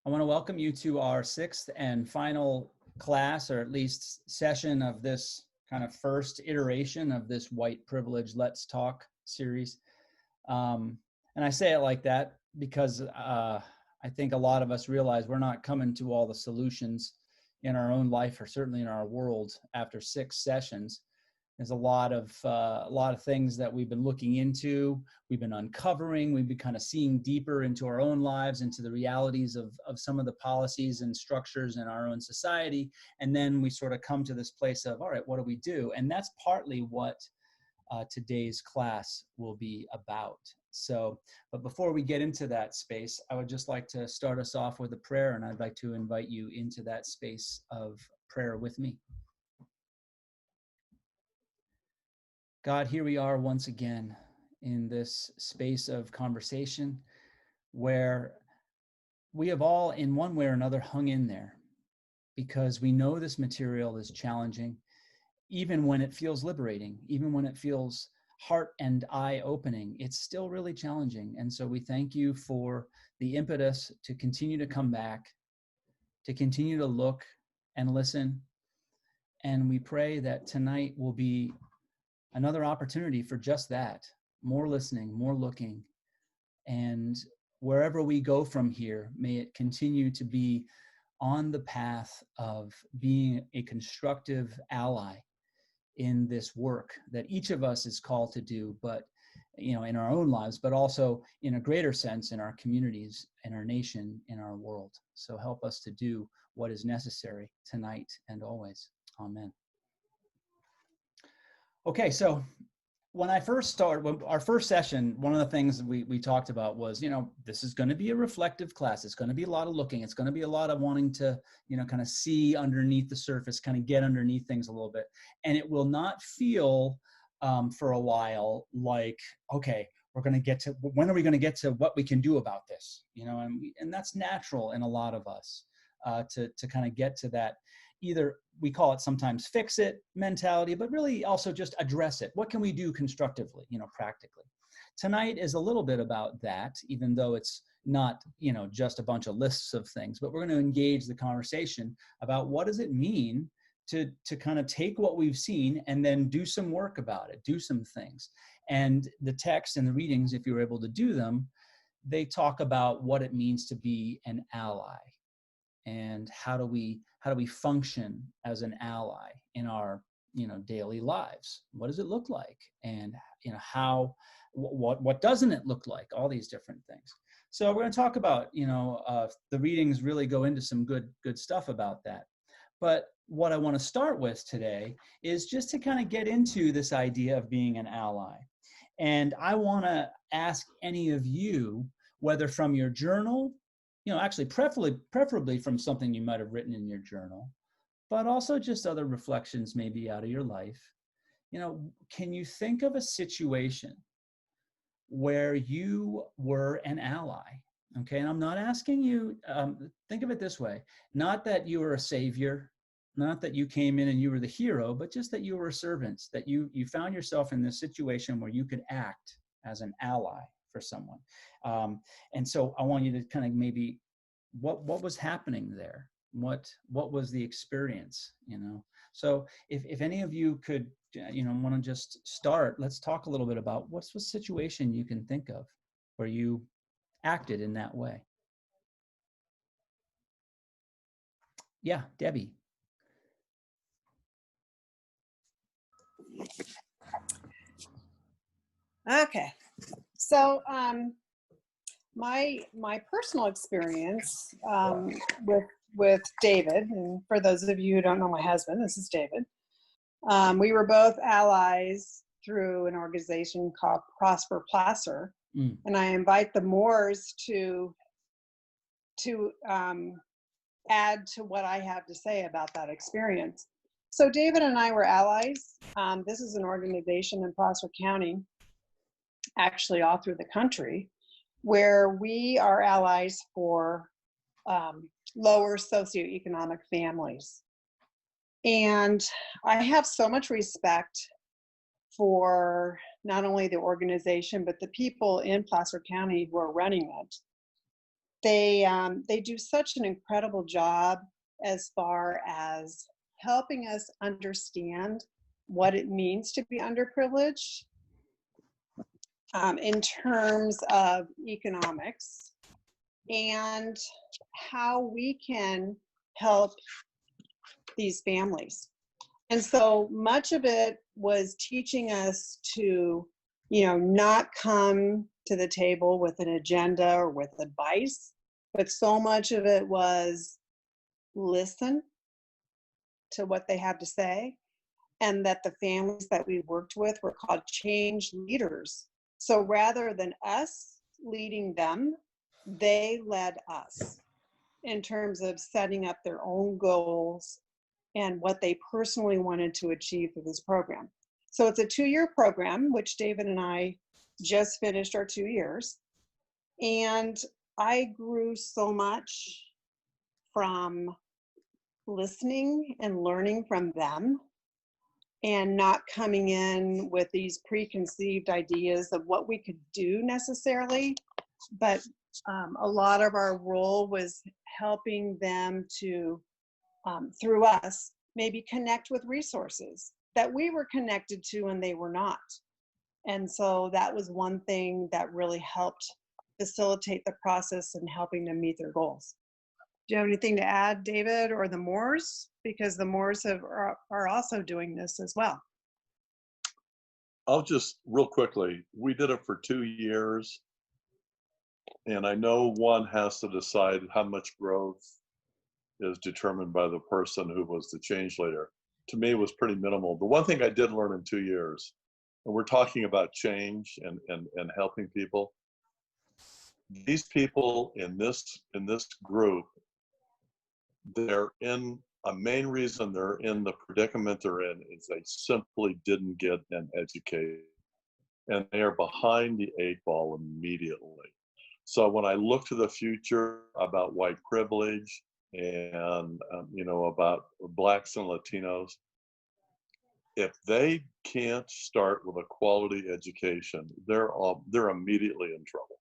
I want to welcome you to our sixth and final class, or at least session of this kind of first iteration of this White Privilege Let's Talk series. And I say it like that because I think a lot of us realize we're not coming to all the solutions in our own life, or certainly in our world, after 6 sessions. There's a lot of things that we've been looking into, we've been uncovering, we've been kind of seeing deeper into our own lives, into the realities of some of the policies and structures in our own society. And then we sort of come to this place of, all right, what do we do? And that's partly what today's class will be about. So, but before we get into that space, I would just like to start us off with a prayer, and I'd like to invite you into that space of prayer with me. God, here we are once again in this space of conversation where we have all, in one way or another, hung in there because we know this material is challenging, even when it feels liberating, even when it feels heart and eye opening, it's still really challenging. And so we thank you for the impetus to continue to come back, to continue to look and listen. And we pray that tonight will be another opportunity for just that, more listening, more looking. And wherever we go from here, may it continue to be on the path of being a constructive ally in this work that each of us is called to do, but in our own lives, but also in a greater sense in our communities, in our nation, in our world. So help us to do what is necessary tonight and always. Amen. Okay, so when I first started, our first session, one of the things we talked about was, this is going to be a reflective class. It's going to be a lot of looking. It's going to be a lot of wanting to, kind of see underneath the surface, kind of get underneath things a little bit. And it will not feel for a while like, okay, when are we going to get to what we can do about this? And that's natural in a lot of us to kind of get to that. Either we call it sometimes fix it mentality, but really also just address it. What can we do constructively, practically? Tonight is a little bit about that, even though it's not, just a bunch of lists of things, but we're going to engage the conversation about what does it mean to kind of take what we've seen and then do some work about it, do some things. And the text and the readings, if you're able to do them, they talk about what it means to be an ally. And how do we function as an ally in our daily lives? What does it look like? And what doesn't it look like? All these different things. So we're going to talk about the readings really go into some good stuff about that. But what I want to start with today is just to kind of get into this idea of being an ally. And I want to ask any of you, whether from your journal, actually preferably from something you might have written in your journal, but also just other reflections maybe out of your life. Can you think of a situation where you were an ally? Okay, and I'm not asking you, think of it this way, not that you were a savior, not that you came in and you were the hero, but just that you were a servant, that you found yourself in this situation where you could act as an ally for someone. And so I want you to kind of maybe, what was happening there? What was the experience, So if any of you could, want to just start, let's talk a little bit about what's the situation you can think of where you acted in that way. Yeah, Debbie. Okay, so my personal experience with David, and for those of you who don't know my husband, this is David. We were both allies through an organization called Prosper Placer, and I invite the Moores to add to what I have to say about that experience. So David and I were allies. This is an organization in Placer County, actually all through the country, where we are allies for lower socioeconomic families. And I have so much respect for not only the organization, but the people in Placer County who are running it. they do such an incredible job as far as helping us understand what it means to be underprivileged in terms of economics and how we can help these families. And so much of it was teaching us to, not come to the table with an agenda or with advice, but so much of it was listen to what they have to say, and that the families that we worked with were called change leaders. So rather than us leading them, they led us in terms of setting up their own goals and what they personally wanted to achieve through this program. So it's a 2-year program, which David and I just finished our 2 years. And I grew so much from listening and learning from them and not coming in with these preconceived ideas of what we could do necessarily. But a lot of our role was helping them to, through us, maybe connect with resources that we were connected to and they were not. And so that was one thing that really helped facilitate the process in helping them meet their goals. Do you have anything to add, David, or the Moores? Because the Moores are also doing this as well. I'll just real quickly, we did it for 2 years. And I know one has to decide how much growth is determined by the person who was the change leader. To me, it was pretty minimal. The one thing I did learn in 2 years, and we're talking about change and helping people. These people in this group, they're in, a main reason they're in the predicament they're in is they simply didn't get an education. And they are behind the 8 ball immediately. So when I look to the future about white privilege and about Blacks and Latinos, if they can't start with a quality education, they're immediately in trouble.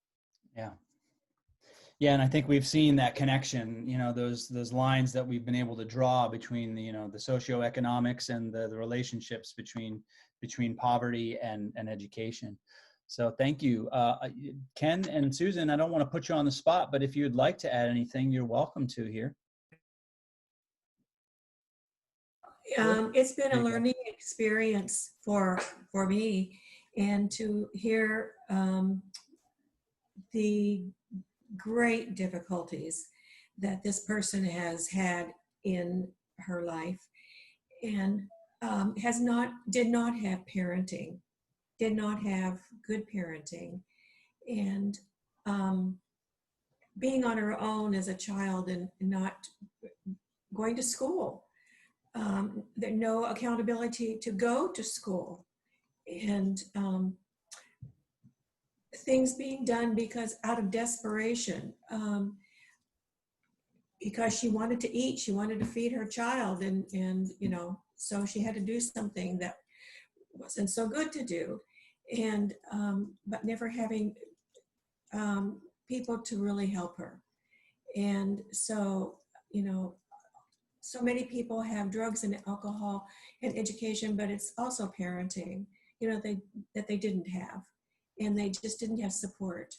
Yeah, and I think we've seen that connection. Those lines that we've been able to draw between the socioeconomics and the relationships between poverty and education. So thank you. Ken and Susan, I don't want to put you on the spot, but if you'd like to add anything, you're welcome to here. It's been a learning experience for me, and to hear the great difficulties that this person has had in her life, and did not have parenting, did not have good parenting, and being on her own as a child and not going to school. There's no accountability to go to school, and things being done out of desperation, because she wanted to eat, she wanted to feed her child, and so she had to do something that wasn't so good to do, and but never having people to really help her. And so so many people have drugs and alcohol and education, but it's also parenting, that they didn't have, and they just didn't have support.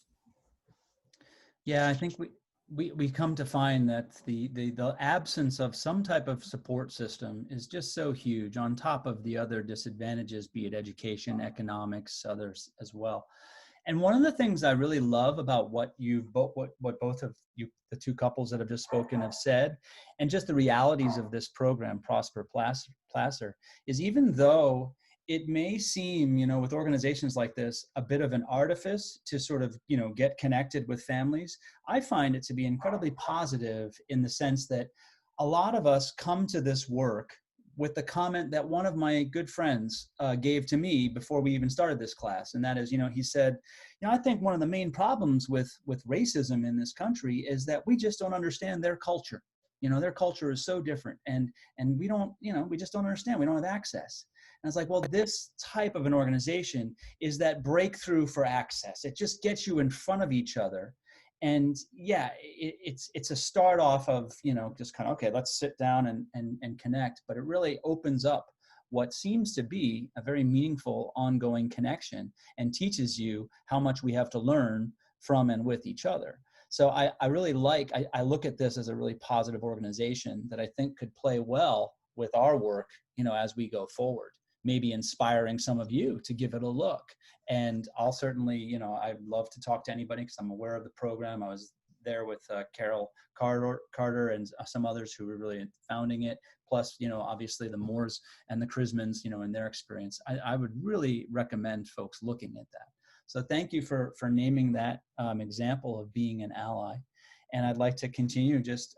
Yeah, I think we come to find that the absence of some type of support system is just so huge, on top of the other disadvantages, be it education, economics, others as well. And one of the things I really love about what both of you, the two couples that have just spoken, have said, and just the realities of this program, Prosper Placer, is even though it may seem, with organizations like this, a bit of an artifice to sort of, get connected with families, I find it to be incredibly positive in the sense that a lot of us come to this work with the comment that one of my good friends gave to me before we even started this class. And that is, he said, I think one of the main problems with racism in this country is that we just don't understand their culture. Their culture is so different, and we don't, we just don't understand. We don't have access. And it's like, well, this type of an organization is that breakthrough for access. It just gets you in front of each other And yeah, it's a start off of, just kind of, okay, let's sit down and connect, but it really opens up what seems to be a very meaningful ongoing connection and teaches you how much we have to learn from and with each other. So I really I look at this as a really positive organization that I think could play well with our work, as we go forward, maybe inspiring some of you to give it a look. And I'll certainly, I'd love to talk to anybody because I'm aware of the program. I was there with Carol Carter and some others who were really founding it. Plus, obviously the Moores and the Chrismans, in their experience. I would really recommend folks looking at that. So thank you for naming that example of being an ally. And I'd like to continue just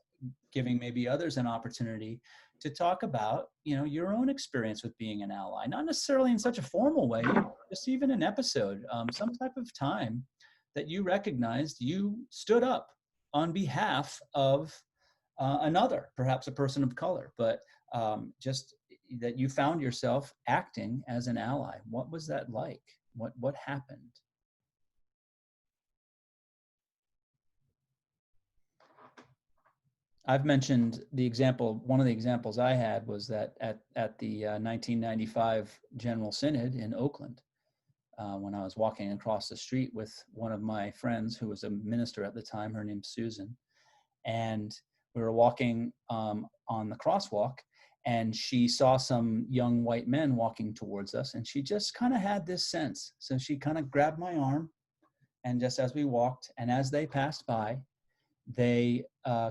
giving maybe others an opportunity to talk about, your own experience with being an ally, not necessarily in such a formal way, just even an episode, some type of time that you recognized you stood up on behalf of another, perhaps a person of color, but just that you found yourself acting as an ally. What was that like? What happened? I've mentioned the example, one of the examples I had was that at the 1995 General Synod in Oakland, when I was walking across the street with one of my friends who was a minister at the time, her name's Susan, and we were walking on the crosswalk, and she saw some young white men walking towards us, and she just kind of had this sense. So she kind of grabbed my arm, and just as we walked, and as they passed by, they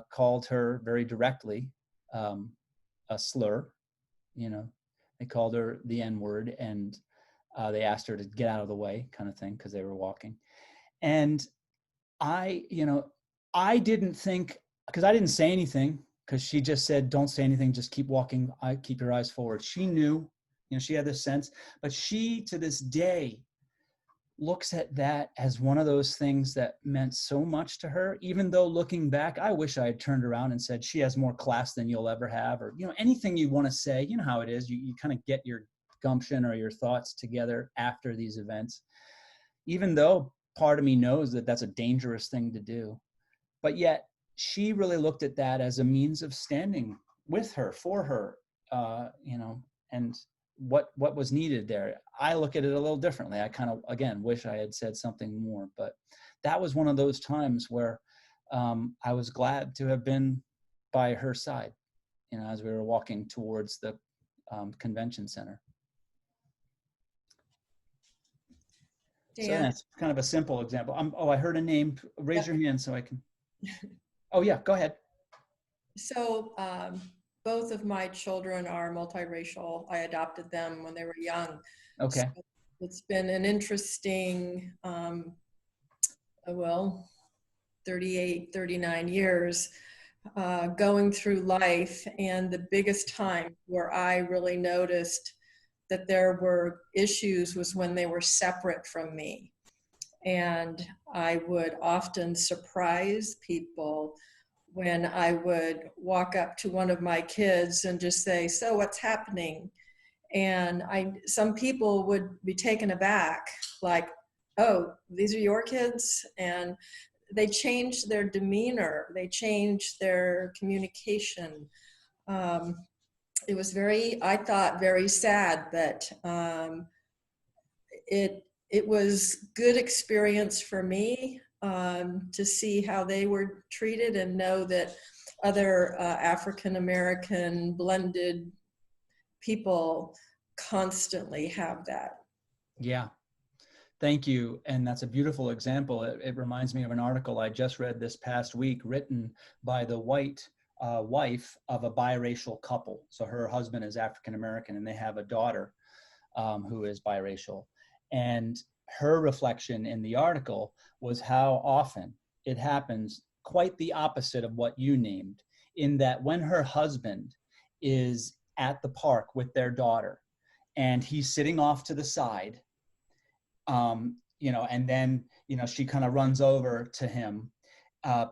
called her very directly a slur. They called her the N-word, and they asked her to get out of the way, kind of thing, because they were walking. And I didn't think, because I didn't say anything, because she just said, don't say anything, just keep walking, keep your eyes forward. She knew, she had this sense, but she, to this day, looks at that as one of those things that meant so much to her, even though looking back, I wish I had turned around and said, she has more class than you'll ever have, or, anything you want to say. You know how it is. You kind of get your gumption or your thoughts together after these events, even though part of me knows that that's a dangerous thing to do. But yet she really looked at that as a means of standing with her, for her, and what was needed there. I look at it a little differently. I kind of, again, wish I had said something more, but that was one of those times where I was glad to have been by her side, as we were walking towards the convention center. Dan. So that's kind of a simple example. I heard a name. Raise your hand so I can. Oh yeah, go ahead. So both of my children are multiracial. I adopted them when they were young. Okay. So it's been an interesting, 38, 39 years going through life. And the biggest time where I really noticed that there were issues was when they were separate from me. And I would often surprise people when I would walk up to one of my kids and just say, so what's happening? And some people would be taken aback, like, oh, these are your kids? And they changed their demeanor. They changed their communication. It was I thought, very sad, but it was good experience for me to see how they were treated and know that other African-American blended people constantly have that. Yeah. Thank you. And that's a beautiful example. It reminds me of an article I just read this past week written by the white wife of a biracial couple. So her husband is African-American and they have a daughter who is biracial. And her reflection in the article was how often it happens quite the opposite of what you named, in that when her husband is at the park with their daughter and he's sitting off to the side, and then, she kind of runs over to him,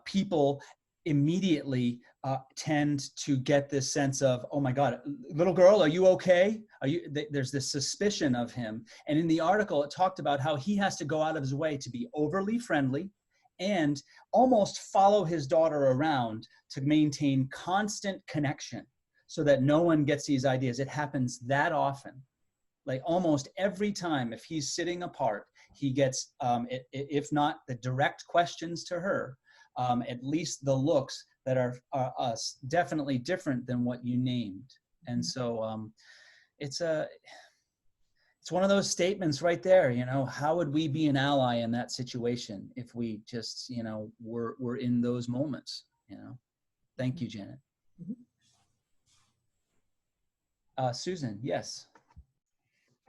people immediately tend to get this sense of, oh my God, little girl, are you okay? There's this suspicion of him. And in the article, it talked about how he has to go out of his way to be overly friendly and almost follow his daughter around to maintain constant connection so that no one gets these ideas. It happens that often. Like almost every time, if he's sitting apart, he gets, if not the direct questions to her, at least the looks that are definitely different than what you named. And so it's one of those statements right there, you know, how would we be an ally in that situation if we just, you know, were in those moments, you know? Thank you, Janet. Susan, yes.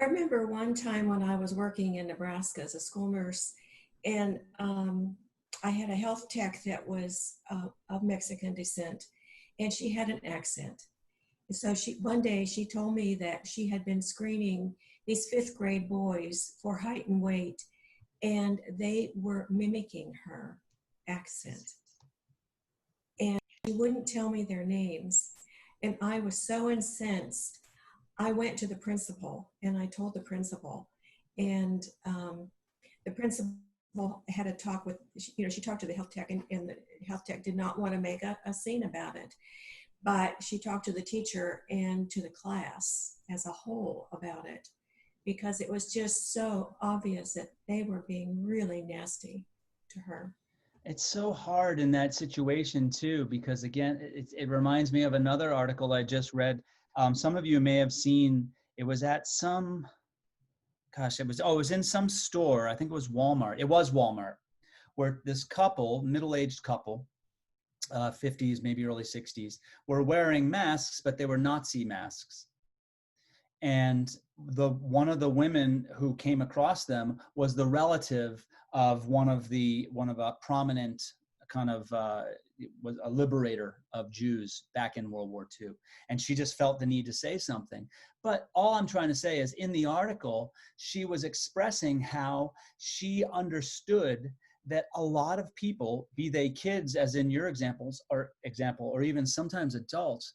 I remember one time when I was working in Nebraska as a school nurse, and I had a health tech that was of Mexican descent, and she had an accent. And so one day she told me that she had been screening these 5th grade boys for height and weight, and they were mimicking her accent. And she wouldn't tell me their names. And I was so incensed. I went to the principal and I told the principal, and the principal had a talk with, you know, she talked to the health tech, and the health tech did not want to make a scene about it. But she talked to the teacher and to the class as a whole about it, because it was just so obvious that they were being really nasty to her. It's so hard in that situation too, because again, it reminds me of another article I just read. Some of you may have seen, it was at some, gosh, it was in some store. I think it was Walmart. It was Walmart, where this couple, middle-aged couple, 50s, maybe early 60s, were wearing masks, but they were Nazi masks. And one of the women who came across them was the relative of one of a prominent kind of was a liberator of Jews back in World War II. And she just felt the need to say something. But all I'm trying to say is, in the article, she was expressing how she understood that a lot of people, be they kids, as in your example, or even sometimes adults,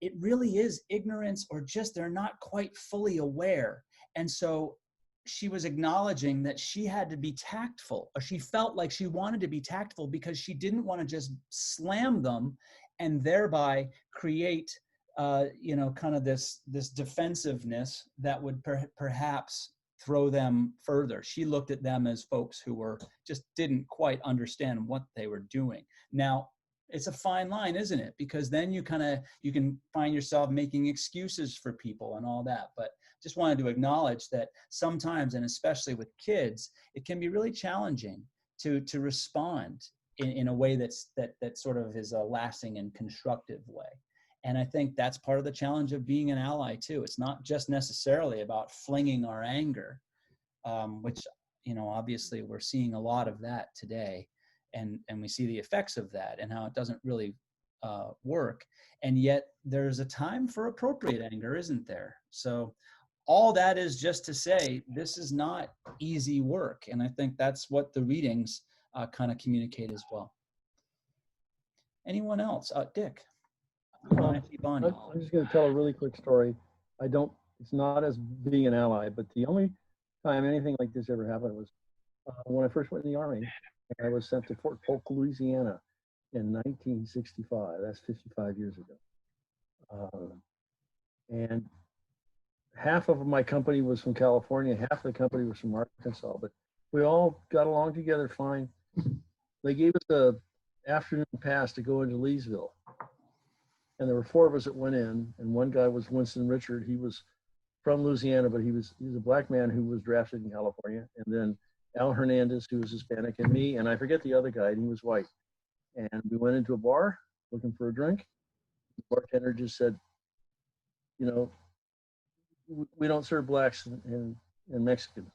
it really is ignorance, or just they're not quite fully aware. And so she was acknowledging that she had to be tactful, or she felt like she wanted to be tactful because she didn't want to just slam them and thereby create, kind of this defensiveness that would perhaps throw them further. She looked at them as folks who just didn't quite understand what they were doing. Now, it's a fine line, isn't it? Because then you can find yourself making excuses for people and all that. But just wanted to acknowledge that sometimes, and especially with kids, it can be really challenging to respond in a way that sort of is a lasting and constructive way. And I think that's part of the challenge of being an ally too. It's not just necessarily about flinging our anger, which, obviously we're seeing a lot of that today. And we see the effects of that and how it doesn't really work. And yet there's a time for appropriate anger, isn't there? So all that is just to say, this is not easy work. And I think that's what the readings kind of communicate as well. Anyone else? Dick. I'm just going to tell a really quick story. It's not as being an ally, but the only time anything like this ever happened was when I first went in the Army. I was sent to Fort Polk, Louisiana in 1965. That's 55 years ago. And half of my company was from California, half of the company was from Arkansas, but we all got along together fine. They gave us an afternoon pass to go into Leesville. And there were 4 of us that went in, and one guy was Winston Richard. He was from Louisiana, but he was a black man who was drafted in California. And then Al Hernandez, who was Hispanic, and me, and I forget the other guy, and he was white. And we went into a bar looking for a drink. The bartender just said, we don't serve blacks and Mexicans.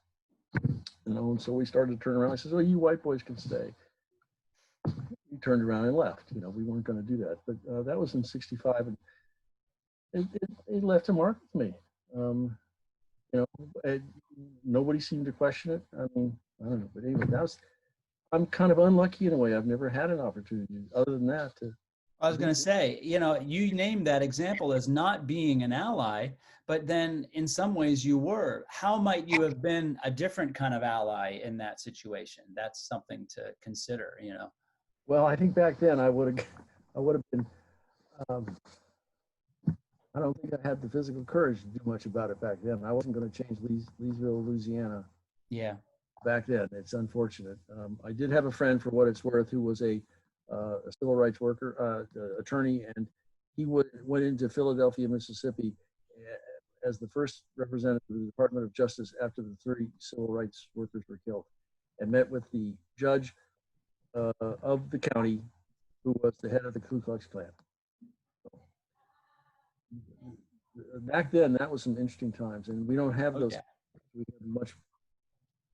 And so we started to turn around. I said, well, you white boys can stay. We turned around and left. We weren't going to do that. But that was in 65, and it left a mark with me. Nobody seemed to question it. I mean, I don't know, but anyway, I'm kind of unlucky in a way. I've never had an opportunity other than that to I was going to say, you know, you named that example as not being an ally, but then in some ways you were. How might you have been a different kind of ally in that situation? That's something to consider, you know. Well, I think back then I would have been, I don't think I had the physical courage to do much about it back then. I wasn't going to change Leesville, Louisiana Yeah. back then. It's unfortunate. I did have a friend, for what it's worth, who was a civil rights worker, attorney, and he went into Philadelphia, Mississippi, as the first representative of the Department of Justice after the 30 civil rights workers were killed, and met with the judge of the county, who was the head of the Ku Klux Klan. Back then, that was some interesting times, and we don't have those. Okay. We have much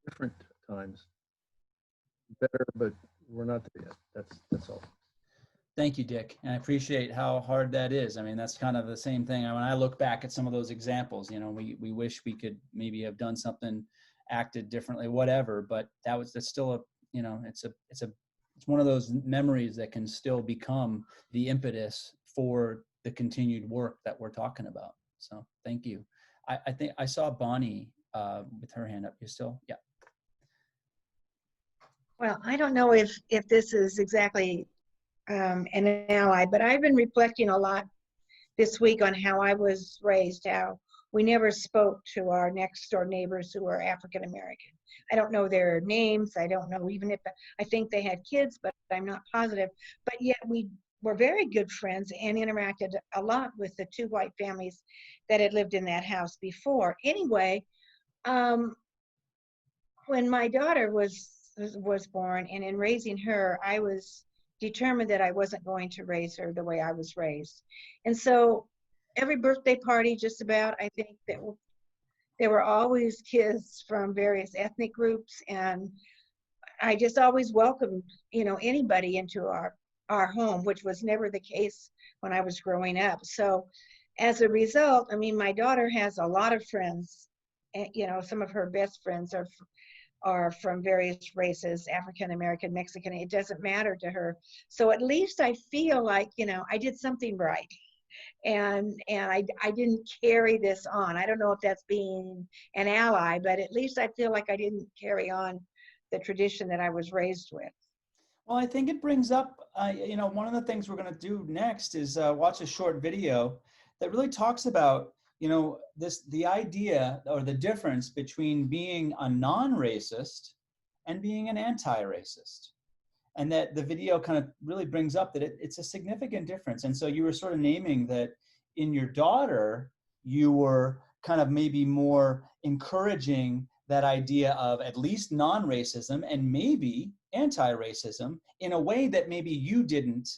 different times. Better, but we're not there yet. That's all. Thank you, Dick. And I appreciate how hard that is. I mean, that's kind of the same thing. When I look back at some of those examples, you know, we wish we could maybe have done something, acted differently, whatever, but that's still a, you know, it's one of those memories that can still become the impetus for the continued work that we're talking about. So thank you. I think I saw Bonnie with her hand up. You still? Yeah. Well, I don't know if this is exactly an ally, but I've been reflecting a lot this week on how I was raised, how we never spoke to our next door neighbors who were African American. I don't know their names. I don't know even if, I think they had kids, but I'm not positive. But yet we were very good friends and interacted a lot with the two white families that had lived in that house before. Anyway, when my daughter was born, and in raising her, I was determined that I wasn't going to raise her the way I was raised. And so every birthday party, just about, I think that there were always kids from various ethnic groups, and I just always welcomed, you know, anybody into our home, which was never the case when I was growing up. So as a result, I mean, my daughter has a lot of friends, and, you know, some of her best friends are from various races, African American, Mexican, it doesn't matter to her. So at least I feel like, you know, I did something right. And I didn't carry this on. I don't know if that's being an ally, but at least I feel like I didn't carry on the tradition that I was raised with. Well, I think it brings up, you know, one of the things we're going to do next is watch a short video that really talks about, you know, the idea or the difference between being a non-racist and being an anti-racist. And that the video kind of really brings up that it's a significant difference. And so you were sort of naming that in your daughter, you were kind of maybe more encouraging that idea of at least non-racism and maybe anti-racism in a way that maybe you didn't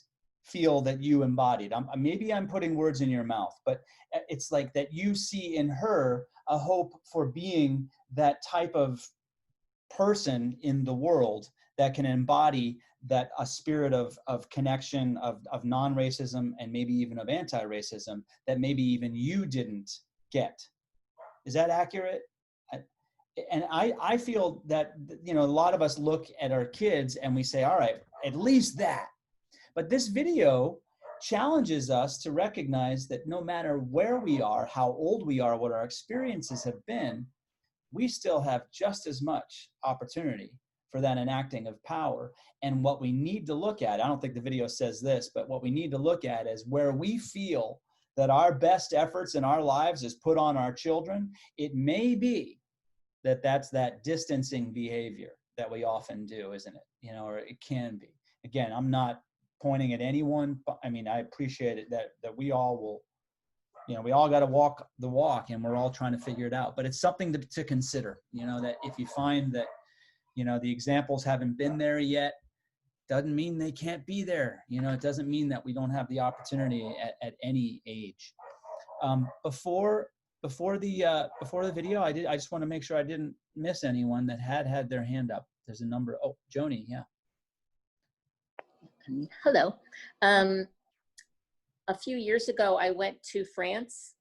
feel that you embodied. Maybe I'm putting words in your mouth, but it's like that you see in her a hope for being that type of person in the world that can embody that a spirit of connection, of non-racism, and maybe even of anti-racism that maybe even you didn't get. Is that accurate? And I feel that, you know, a lot of us look at our kids and we say, all right, at least that. But this video challenges us to recognize that no matter where we are, how old we are, what our experiences have been, we still have just as much opportunity for that enacting of power. And what we need to look at, I don't think the video says this, but what we need to look at is where we feel that our best efforts in our lives is put on our children. It may be that that's that distancing behavior that we often do, isn't it? You know, or it can be. Again, I'm not pointing at anyone, but I mean, I appreciate it that we all will, you know, we all got to walk the walk, and we're all trying to figure it out. But it's something to consider, you know, that if you find that, you know, the examples haven't been there yet, doesn't mean they can't be there. You know, it doesn't mean that we don't have the opportunity at any age. Before the video, I just want to make sure I didn't miss anyone that had their hand up. There's a number. Oh, Joni, yeah. Hello. A few years ago, I went to France,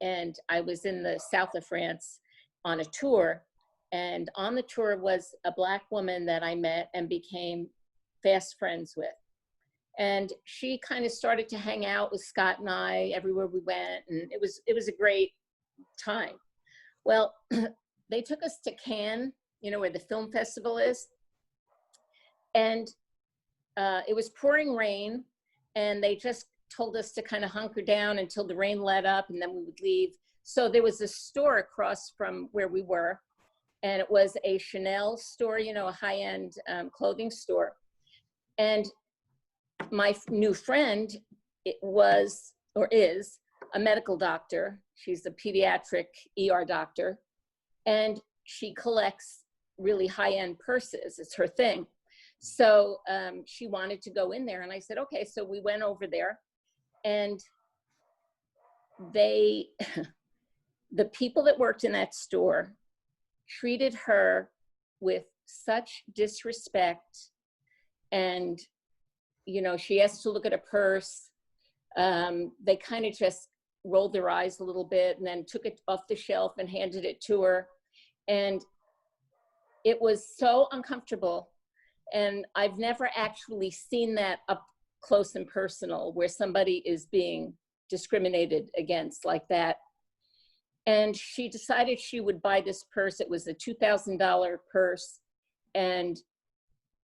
and I was in the south of France on a tour. And on the tour was a Black woman that I met and became fast friends with. And she kind of started to hang out with Scott and I everywhere we went. And it was a great time. Well, they took us to Cannes, you know, where the film festival is. And it was pouring rain, and they just told us to kind of hunker down until the rain let up, and then we would leave. So there was a store across from where we were, and it was a Chanel store, you know, a high-end clothing store. And my new friend, it was, or is, a medical doctor. She's a pediatric ER doctor, and she collects really high-end purses. It's her thing. So she wanted to go in there, and I said, okay. So we went over there, and the people that worked in that store treated her with such disrespect. And, you know, she asked to look at a purse. They kind of just rolled their eyes a little bit and then took it off the shelf and handed it to her. And it was so uncomfortable. And I've never actually seen that up close and personal, where somebody is being discriminated against like that. And she decided she would buy this purse. It was a $2,000 purse. And,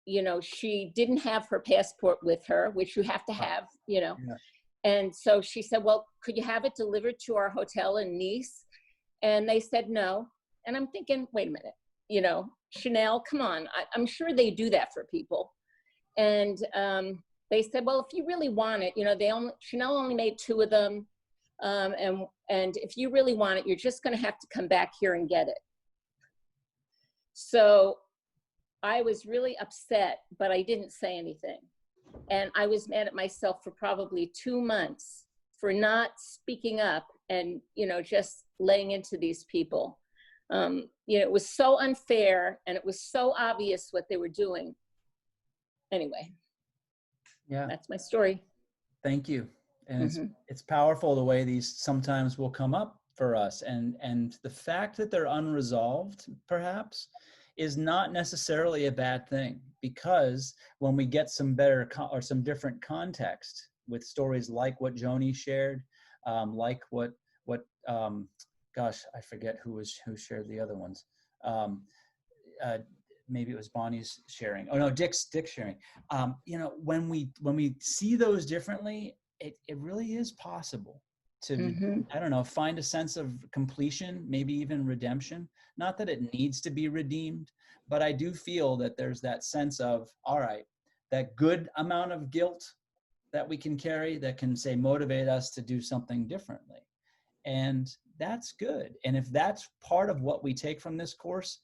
you know, she didn't have her passport with her, which you have to have, you know. Yeah. And so she said, well, could you have it delivered to our hotel in Nice? And they said no. And I'm thinking, wait a minute, you know, Chanel, come on. I'm sure they do that for people. And they said, well, if you really want it, you know, Chanel only made 2 of them. And if you really want it, you're just going to have to come back here and get it. So I was really upset, but I didn't say anything. And I was mad at myself for probably 2 months for not speaking up and, you know, just laying into these people. You know, it was so unfair, and it was so obvious what they were doing. Anyway, yeah, that's my story. Thank you. And it's powerful the way these sometimes will come up for us. And the fact that they're unresolved, perhaps, is not necessarily a bad thing, because when we get some better or some different context with stories like what Joni shared, like what gosh, I forget who shared the other ones. Maybe it was Bonnie's sharing. Oh no, Dick's sharing. You know, when we see those differently, it really is possible to, I don't know, find a sense of completion, maybe even redemption. Not that it needs to be redeemed, but I do feel that there's that sense of, all right, that good amount of guilt that we can carry that can, say, motivate us to do something differently. And that's good. And if that's part of what we take from this course,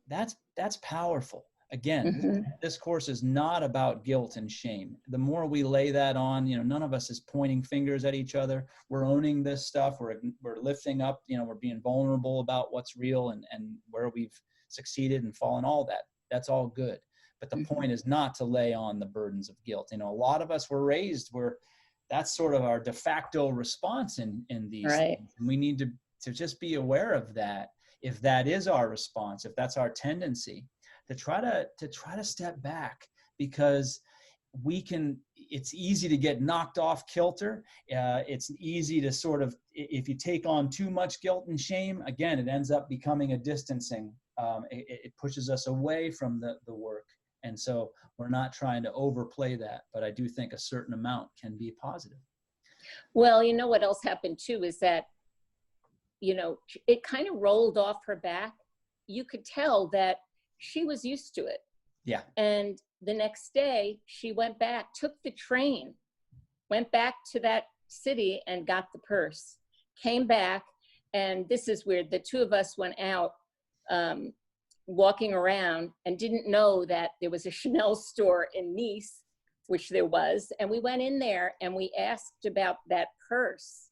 that's powerful. Again, this course is not about guilt and shame. The more we lay that on, you know, none of us is pointing fingers at each other. We're owning this stuff. We're lifting up, you know, we're being vulnerable about what's real and where we've succeeded and fallen, all that. That's all good. But the point is not to lay on the burdens of guilt. You know, a lot of us were raised where that's sort of our de facto response in these things. And we need to just be aware of that. If that is our response, if that's our tendency, to try to step back, because it's easy to get knocked off kilter. It's easy to sort of, if you take on too much guilt and shame, again, it ends up becoming a distancing. It pushes us away from the work. And so we're not trying to overplay that, but I do think a certain amount can be positive. Well, you know what else happened too is that, you know, it kind of rolled off her back. You could tell that she was used to it. Yeah. And the next day she went back, took the train, went back to that city and got the purse, came back. And this is weird. The 2 of us went out walking around and didn't know that there was a Chanel store in Nice, which there was. And we went in there and we asked about that purse.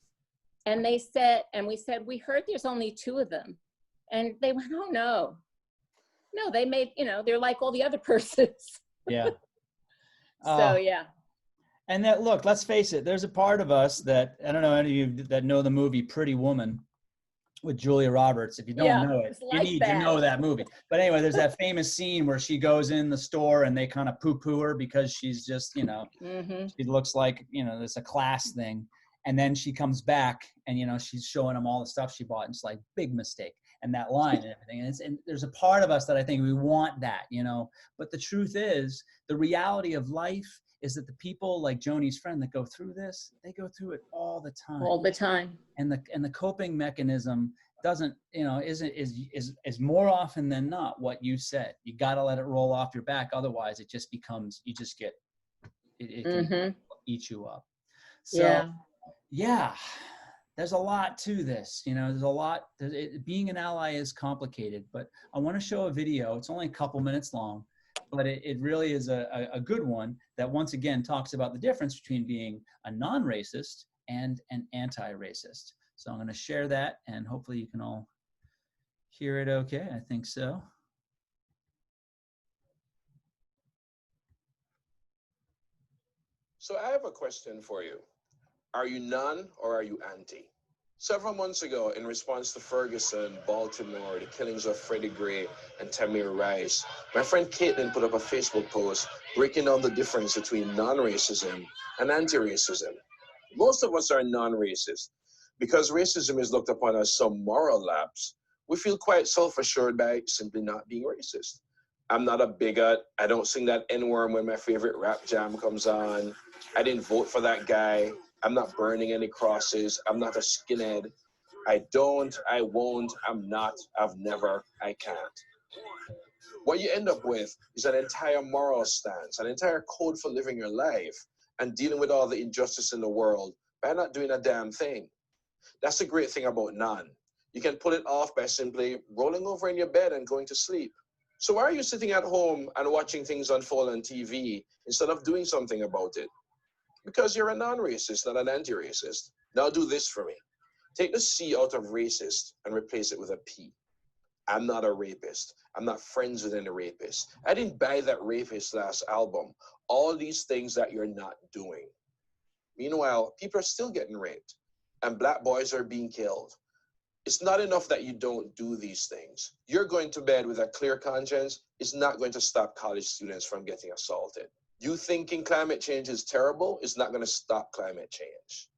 And they said, we said, we heard there's only 2 of them. And they went, oh no, they made, you know, they're like all the other purses. Yeah. So, yeah. And that, look, let's face it, there's a part of us that, I don't know any of you that know the movie Pretty Woman, with Julia Roberts. If you don't Yeah, know it, it's you like need to that. know that movie. But anyway, there's that famous scene where she goes in the store and they kind of poo-poo her because she's just, you know, Mm-hmm. she looks like, you know, there's a class thing. And then she comes back and, you know, she's showing them all the stuff she bought. And it's like, big mistake. And that line and everything. And there's a part of us that I think we want that, you know. But the truth is, the reality of life is that the people like Joni's friend that go through this, they go through it all the time. All the time. And the coping mechanism doesn't, you know, is more often than not what you said. You got to let it roll off your back. Otherwise, it just becomes, you just get, it can eat you up. So, yeah, there's a lot to this. You know, there's a lot. Being an ally is complicated, but I want to show a video. It's only a couple minutes long, but it really is a good one that once again talks about the difference between being a non-racist and an anti-racist. So I'm going to share that, and hopefully you can all hear it okay. I think so. So I have a question for you. Are you non or are you anti? Several months ago, in response to Ferguson, Baltimore, the killings of Freddie Gray and Tamir Rice, my friend Caitlin put up a Facebook post breaking down the difference between non-racism and anti-racism. Most of us are non-racist. Because racism is looked upon as some moral lapse, we feel quite self-assured by simply not being racist. I'm not a bigot. I don't sing that N-word when my favorite rap jam comes on. I didn't vote for that guy. I'm not burning any crosses. I'm not a skinhead. I don't, I won't, I'm not, I've never, I can't. What you end up with is an entire moral stance, an entire code for living your life and dealing with all the injustice in the world by not doing a damn thing. That's the great thing about none. You can pull it off by simply rolling over in your bed and going to sleep. So why are you sitting at home and watching things unfold on TV instead of doing something about it? Because you're a non-racist, not an anti-racist. Now do this for me. Take the C out of racist and replace it with a P. I'm not a rapist. I'm not friends with any rapist. I didn't buy that rapist last album. All these things that you're not doing. Meanwhile, people are still getting raped and black boys are being killed. It's not enough that you don't do these things. You're going to bed with a clear conscience is not going to stop college students from getting assaulted. You thinking climate change is terrible is not going to stop climate change.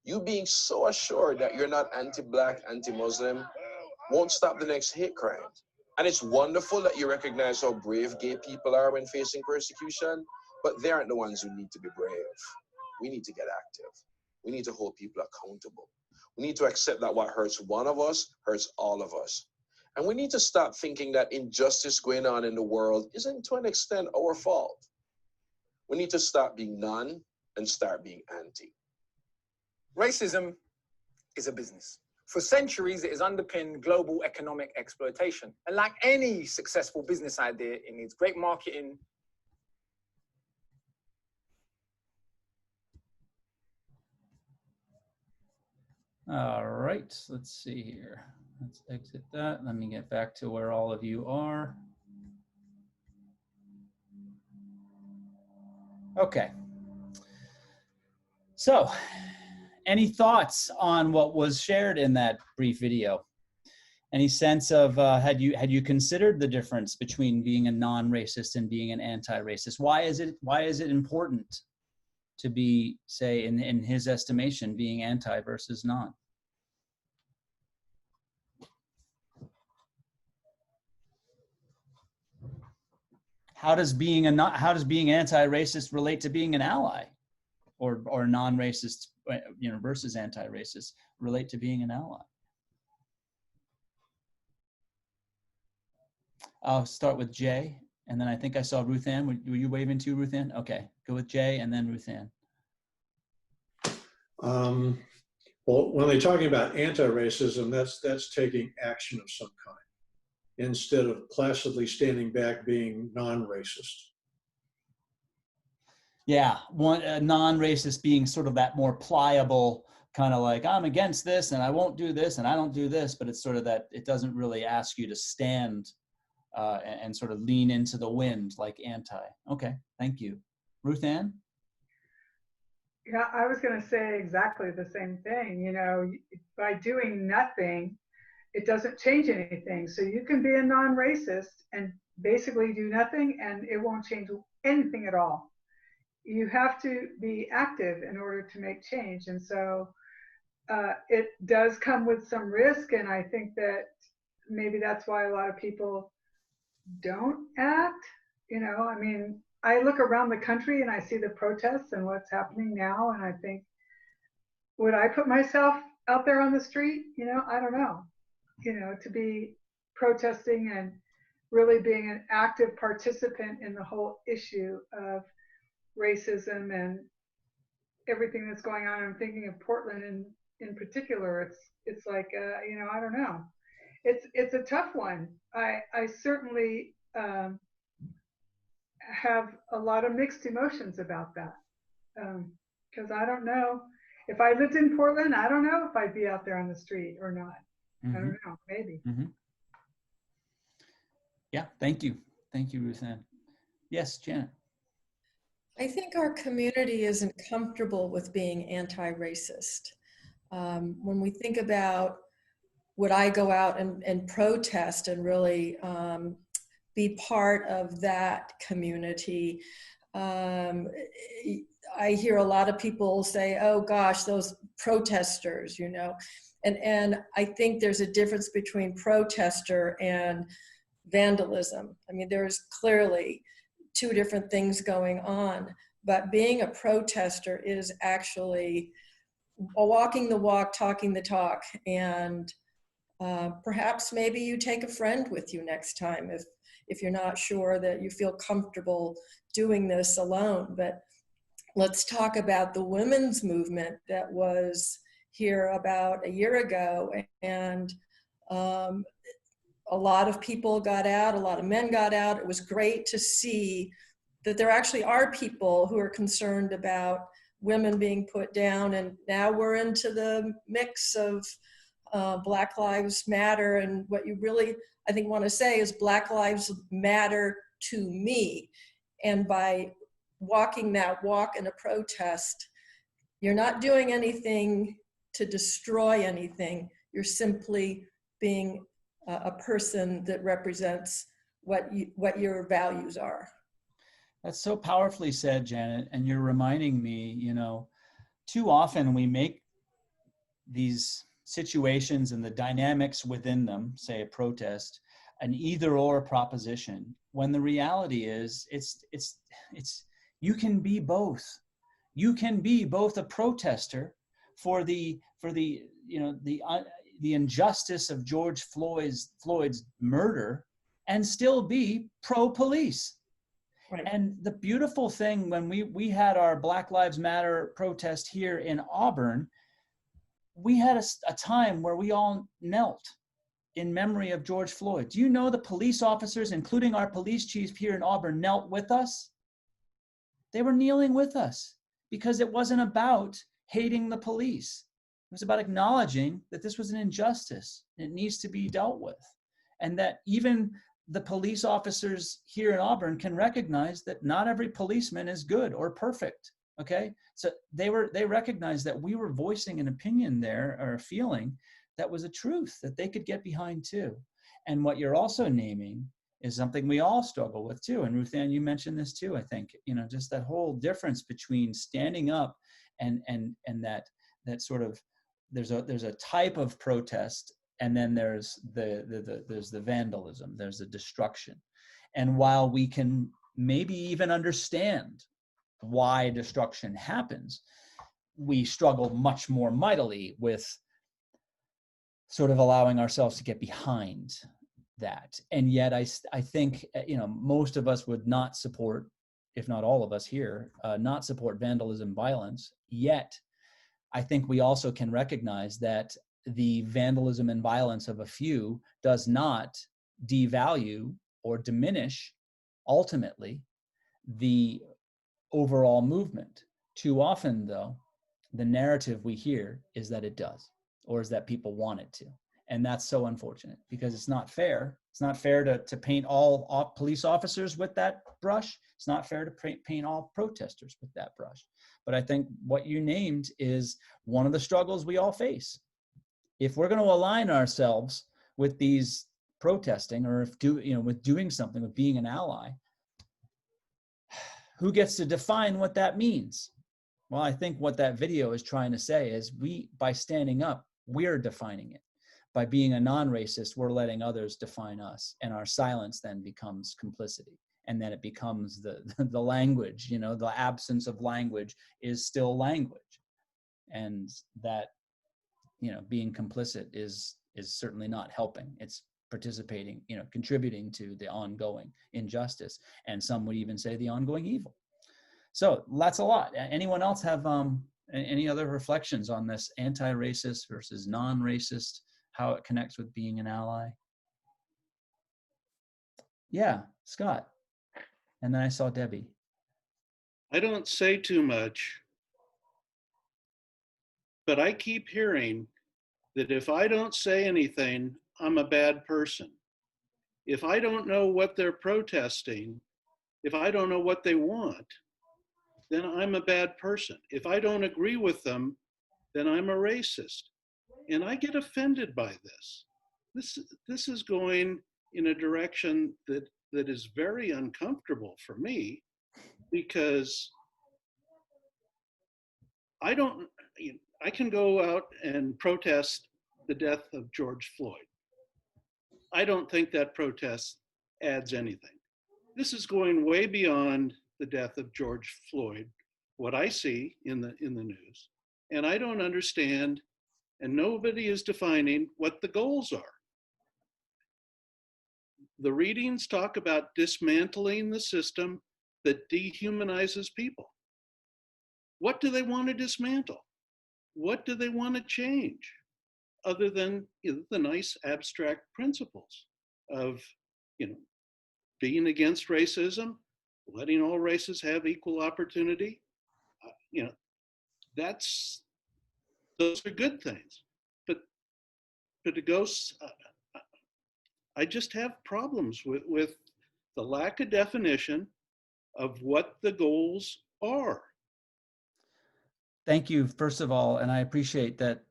You being so assured that you're not anti-black, anti-Muslim won't stop the next hate crime. And it's wonderful that you recognize how brave gay people are when facing persecution, but they aren't the ones who need to be brave. We need to get active. We need to hold people accountable. We need to accept that what hurts one of us hurts all of us. And we need to stop thinking that injustice going on in the world isn't to an extent our fault. We need to stop being non and start being anti. Racism is a business. For centuries, it has underpinned global economic exploitation. And like any successful business idea, it needs great marketing. All right, let's see here. Let's exit that. Let me get back to where all of you are. Okay. So, any thoughts on what was shared in that brief video? Any sense of had you considered the difference between being a non-racist and being an anti-racist? Why is it important to be, say, in his estimation, being anti versus non? How does being anti-racist relate to being an ally, or non-racist, you know, versus anti-racist relate to being an ally? I'll start with Jay, and then I think I saw Ruth Ann. Were you waving too, Ruth Ann? Okay, go with Jay and then Ruth Ann. Well, when they're talking about anti-racism, that's taking action of some kind instead of placidly standing back being non-racist. Yeah, non-racist being sort of that more pliable, kind of like, I'm against this and I won't do this and I don't do this, but it's sort of that it doesn't really ask you to stand and sort of lean into the wind like anti. Okay, thank you. Ruth Ann? Yeah, I was going to say exactly the same thing. You know, by doing nothing, it doesn't change anything. So you can be a non-racist and basically do nothing, and it won't change anything at all. You have to be active in order to make change. And so it does come with some risk. And I think that maybe that's why a lot of people don't act. You know, I mean, I look around the country and I see the protests and what's happening now. And I think, would I put myself out there on the street? You know, I don't know, you know, to be protesting and really being an active participant in the whole issue of racism and everything that's going on. I'm thinking of Portland in particular. It's like, you know, I don't know. It's a tough one. I certainly have a lot of mixed emotions about that. Because I don't know, if I lived in Portland, I don't know if I'd be out there on the street or not. I don't know, maybe. Yeah, thank you. Thank you, Ruth Ann. Yes, Janet. I think our community isn't comfortable with being anti-racist. When we think about, would I go out and protest and really be part of that community? I hear a lot of people say, oh gosh, those protesters, you know, and I think there's a difference between protester and vandalism. I mean, there's clearly two different things going on, but being a protester is actually walking the walk, talking the talk, and perhaps maybe you take a friend with you next time if you're not sure that you feel comfortable doing this alone. But let's talk about the women's movement that was here about a year ago, and a lot of people got out, a lot of men got out. It was great to see that there actually are people who are concerned about women being put down, and now we're into the mix of Black Lives Matter. And what you really, I think, want to say is Black Lives Matter to me. And by walking that walk in a protest, you're not doing anything to destroy anything. You're simply being a person that represents what your values are. That's so powerfully said, Janet. And you're reminding me, you know, too often we make these situations and the dynamics within them, say a protest, an either or proposition, when the reality is it's you can be both. You can be both a protester for the you know the injustice of George Floyd's murder and still be pro-police. Right. And the beautiful thing, when we had our Black Lives Matter protest here in Auburn, we had a time where we all knelt in memory of George Floyd. Do you know the police officers, including our police chief here in Auburn, knelt with us? They were kneeling with us because it wasn't about hating the police. It was about acknowledging that this was an injustice and it needs to be dealt with. And that even the police officers here in Auburn can recognize that not every policeman is good or perfect, okay? So they recognized that we were voicing an opinion there, or a feeling that was a truth that they could get behind too. And what you're also naming is something we all struggle with too. And Ruth Ann, you mentioned this too, I think, you know, just that whole difference between standing up and that sort of, there's a type of protest, and then there's the vandalism, there's the destruction. And while we can maybe even understand why destruction happens, we struggle much more mightily with sort of allowing ourselves to get behind that. And yet I think, you know, most of us would not support, if not all of us here, not support vandalism, violence. Yet I think we also can recognize that the vandalism and violence of a few does not devalue or diminish ultimately the overall movement. Too often, though, the narrative we hear is that it does, or is that people want it to. And that's so unfortunate, because it's not fair. It's not fair to paint all police officers with that brush. It's not fair to paint all protesters with that brush. But I think what you named is one of the struggles we all face. If we're going to align ourselves with these protesting, or if with doing something, with being an ally, who gets to define what that means? Well, I think what that video is trying to say is by standing up, we're defining it. By being a non-racist, we're letting others define us, and our silence then becomes complicity. And then it becomes the language, the absence of language is still language. And that, being complicit is certainly not helping. It's participating, contributing to the ongoing injustice. And some would even say the ongoing evil. So that's a lot. Anyone else have any other reflections on this anti-racist versus non-racist, how it connects with being an ally? Yeah, Scott. And then I saw Debbie. I don't say too much, but I keep hearing that if I don't say anything, I'm a bad person. If I don't know what they're protesting, if I don't know what they want, then I'm a bad person. If I don't agree with them, then I'm a racist. And I get offended by this. This is going in a direction that is very uncomfortable for me, because I can go out and protest the death of George Floyd. I don't think that protest adds anything. This is going way beyond the death of George Floyd, what I see in the news. And I don't understand, and nobody is defining what the goals are. The readings talk about dismantling the system that dehumanizes people. What do they want to dismantle? What do they want to change? Other than the nice abstract principles of being against racism, letting all races have equal opportunity. Those are good things. But to go, I just have problems with the lack of definition of what the goals are. Thank you, first of all, and I appreciate that,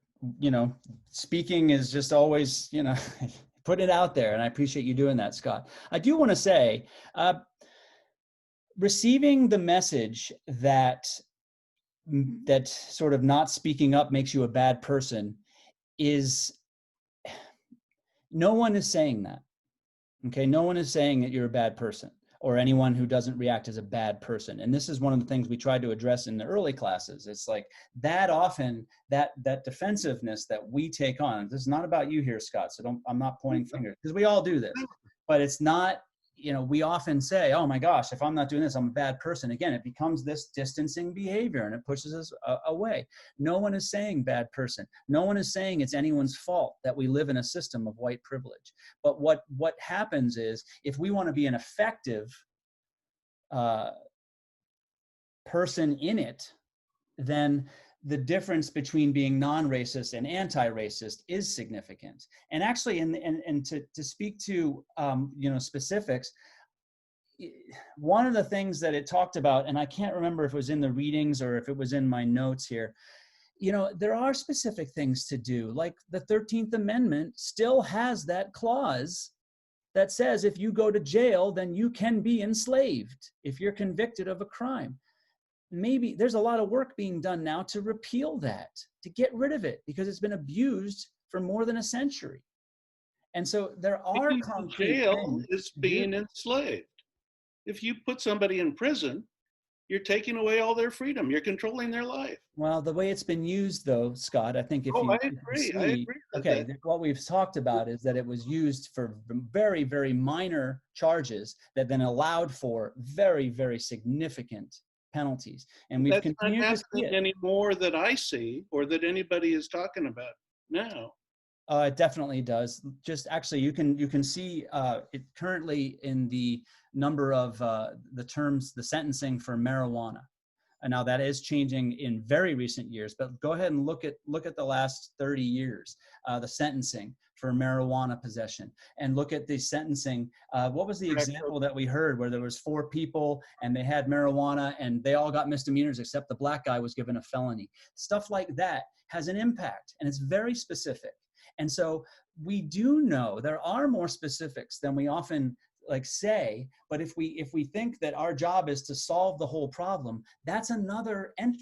speaking is just always, put it out there, and I appreciate you doing that, Scott. I do want to say, receiving the message that sort of not speaking up makes you a bad person no one is saying that. Okay, no one is saying that you're a bad person, or anyone who doesn't react as a bad person. And this is one of the things we tried to address in the early classes. It's like that often, that defensiveness that we take on, this is not about you here, Scott, so I'm not pointing fingers, because we all do this, but it's not, we often say, oh my gosh, if I'm not doing this, I'm a bad person. Again, it becomes this distancing behavior, and it pushes us away. No one is saying bad person. No one is saying it's anyone's fault that we live in a system of white privilege. But what happens is, if we want to be an effective person in it, then the difference between being non-racist and anti-racist is significant. And actually, and to speak to specifics, one of the things that it talked about, and I can't remember if it was in the readings or if it was in my notes here, there are specific things to do. Like the 13th Amendment still has that clause that says if you go to jail, then you can be enslaved if you're convicted of a crime. Maybe there's a lot of work being done now to repeal that, to get rid of it, because it's been abused for more than a century. And so there are concrete jail is being enslaved. If you put somebody in prison, you're taking away all their freedom. You're controlling their life. Well, the way it's been used, though, Scott, I think I agree. Okay, what we've talked about is that it was used for very, very minor charges that then allowed for very, very significant penalties. And we've continued to see it. Any more that I see or that anybody is talking about now. It definitely does. Just actually, you can see it currently in the number of the terms, the sentencing for marijuana. And now that is changing in very recent years, but go ahead and look at the last 30 years, the sentencing for marijuana possession, and look at the sentencing. What was the example that we heard where there was 4 people and they had marijuana and they all got misdemeanors except the black guy was given a felony? Stuff like that has an impact, and it's very specific. And so we do know there are more specifics than we often like say, but if we think that our job is to solve the whole problem, that's another, and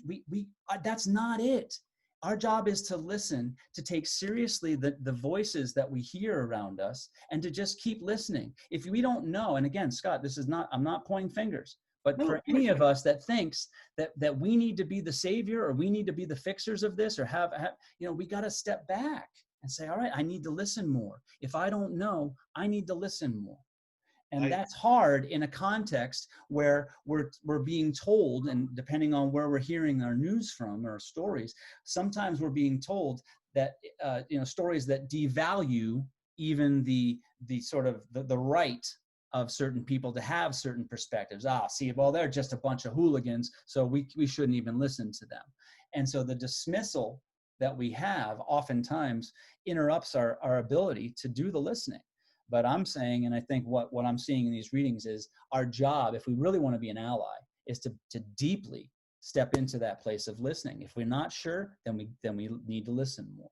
that's not it. Our job is to listen, to take seriously the voices that we hear around us, and to just keep listening. If we don't know, and again, Scott, this is not, I'm not pointing fingers, but for any of us that thinks that we need to be the savior, or we need to be the fixers of this, or have you know, we got to step back and say, all right, I need to listen more. If I don't know, I need to listen more. And that's hard in a context where we're being told, and depending on where we're hearing our news from or stories, sometimes we're being told that you know, stories that devalue even the sort of the right of certain people to have certain perspectives. See, well, they're just a bunch of hooligans, so we shouldn't even listen to them. And so the dismissal that we have oftentimes interrupts our ability to do the listening. But I'm saying, and I think what I'm seeing in these readings is our job, if we really want to be an ally, is to deeply step into that place of listening. If we're not sure, then we need to listen more.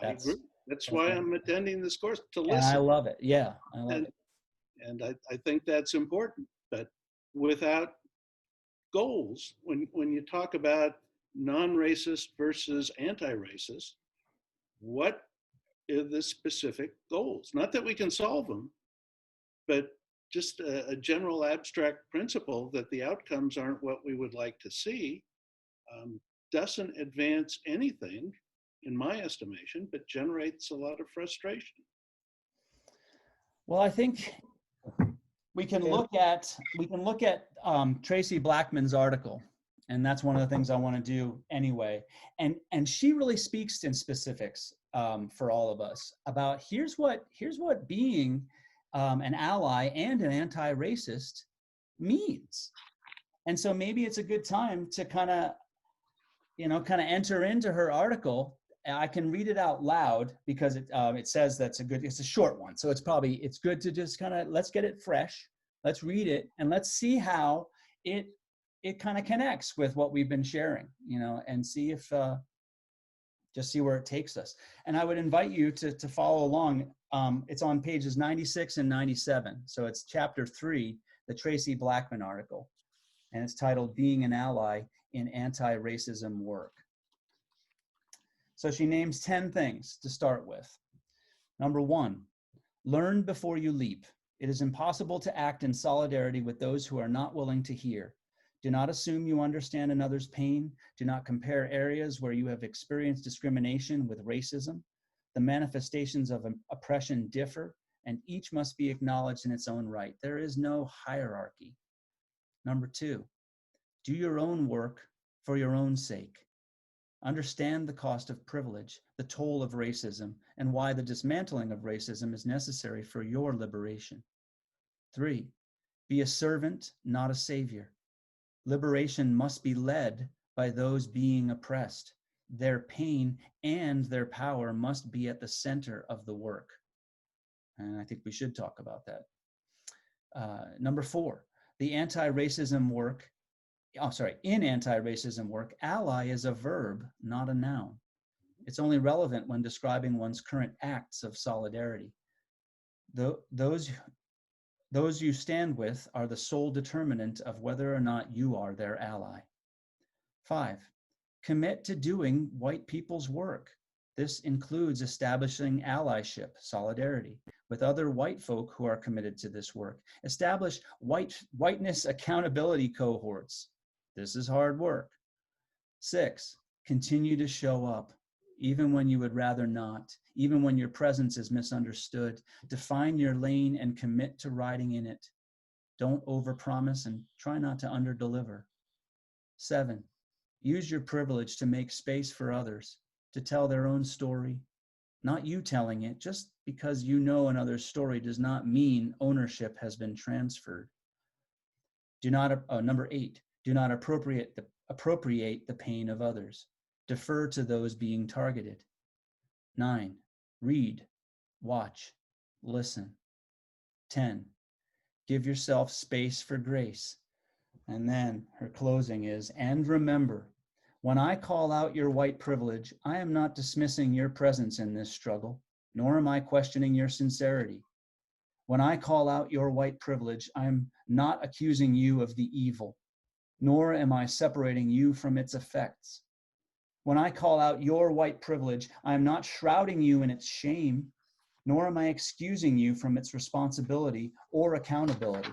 I agree. That's why I'm attending this course, to listen. And I love it. Yeah, I love it. And I think that's important. But without goals, when you talk about non-racist versus anti-racist, what are the specific goals? Not that we can solve them, but just a general abstract principle that the outcomes aren't what we would like to see doesn't advance anything, in my estimation, but generates a lot of frustration. Well, I think we can look at Tracy Blackman's article, and that's one of the things I want to do anyway. And she really speaks in specifics for all of us about here's what being an ally and an anti-racist means. And so maybe it's a good time to kind of enter into her article. I can read it out loud because it says it's a short one. So it's good to just let's get it fresh. Let's read it and let's see how it kind of connects with what we've been sharing, and see if, just see where it takes us. And I would invite you to follow along. It's on pages 96 and 97. So it's chapter 3, the Tracy Blackman article, and it's titled Being an Ally in Anti-Racism Work. So she names 10 things to start with. Number 1, learn before you leap. It is impossible to act in solidarity with those who are not willing to hear. Do not assume you understand another's pain. Do not compare areas where you have experienced discrimination with racism. The manifestations of oppression differ, and each must be acknowledged in its own right. There is no hierarchy. Number 2, do your own work for your own sake. Understand the cost of privilege, the toll of racism, and why the dismantling of racism is necessary for your liberation. 3, be a servant, not a savior. Liberation must be led by those being oppressed. Their pain and their power must be at the center of the work. And I think we should talk about that. Number 4, in anti-racism work, ally is a verb, not a noun. It's only relevant when describing one's current acts of solidarity. Those you stand with are the sole determinant of whether or not you are their ally. 5, commit to doing white people's work. This includes establishing allyship, solidarity, with other white folk who are committed to this work. Establish whiteness accountability cohorts. This is hard work. 6, continue to show up, even when you would rather not, even when your presence is misunderstood. Define your lane and commit to riding in it. Don't overpromise and try not to underdeliver. 7, use your privilege to make space for others, to tell their own story. Not you telling it, just because you know another's story does not mean ownership has been transferred. Number 8, do not appropriate the pain of others. Defer to those being targeted. 9, read, watch, listen. 10, give yourself space for grace. And then her closing is, and remember, When I call out your white privilege, I am not dismissing your presence in this struggle, nor am I questioning your sincerity. When I call out your white privilege, I am not accusing you of the evil, nor am I separating you from its effects. When I call out your white privilege, I am not shrouding you in its shame, nor am I excusing you from its responsibility or accountability.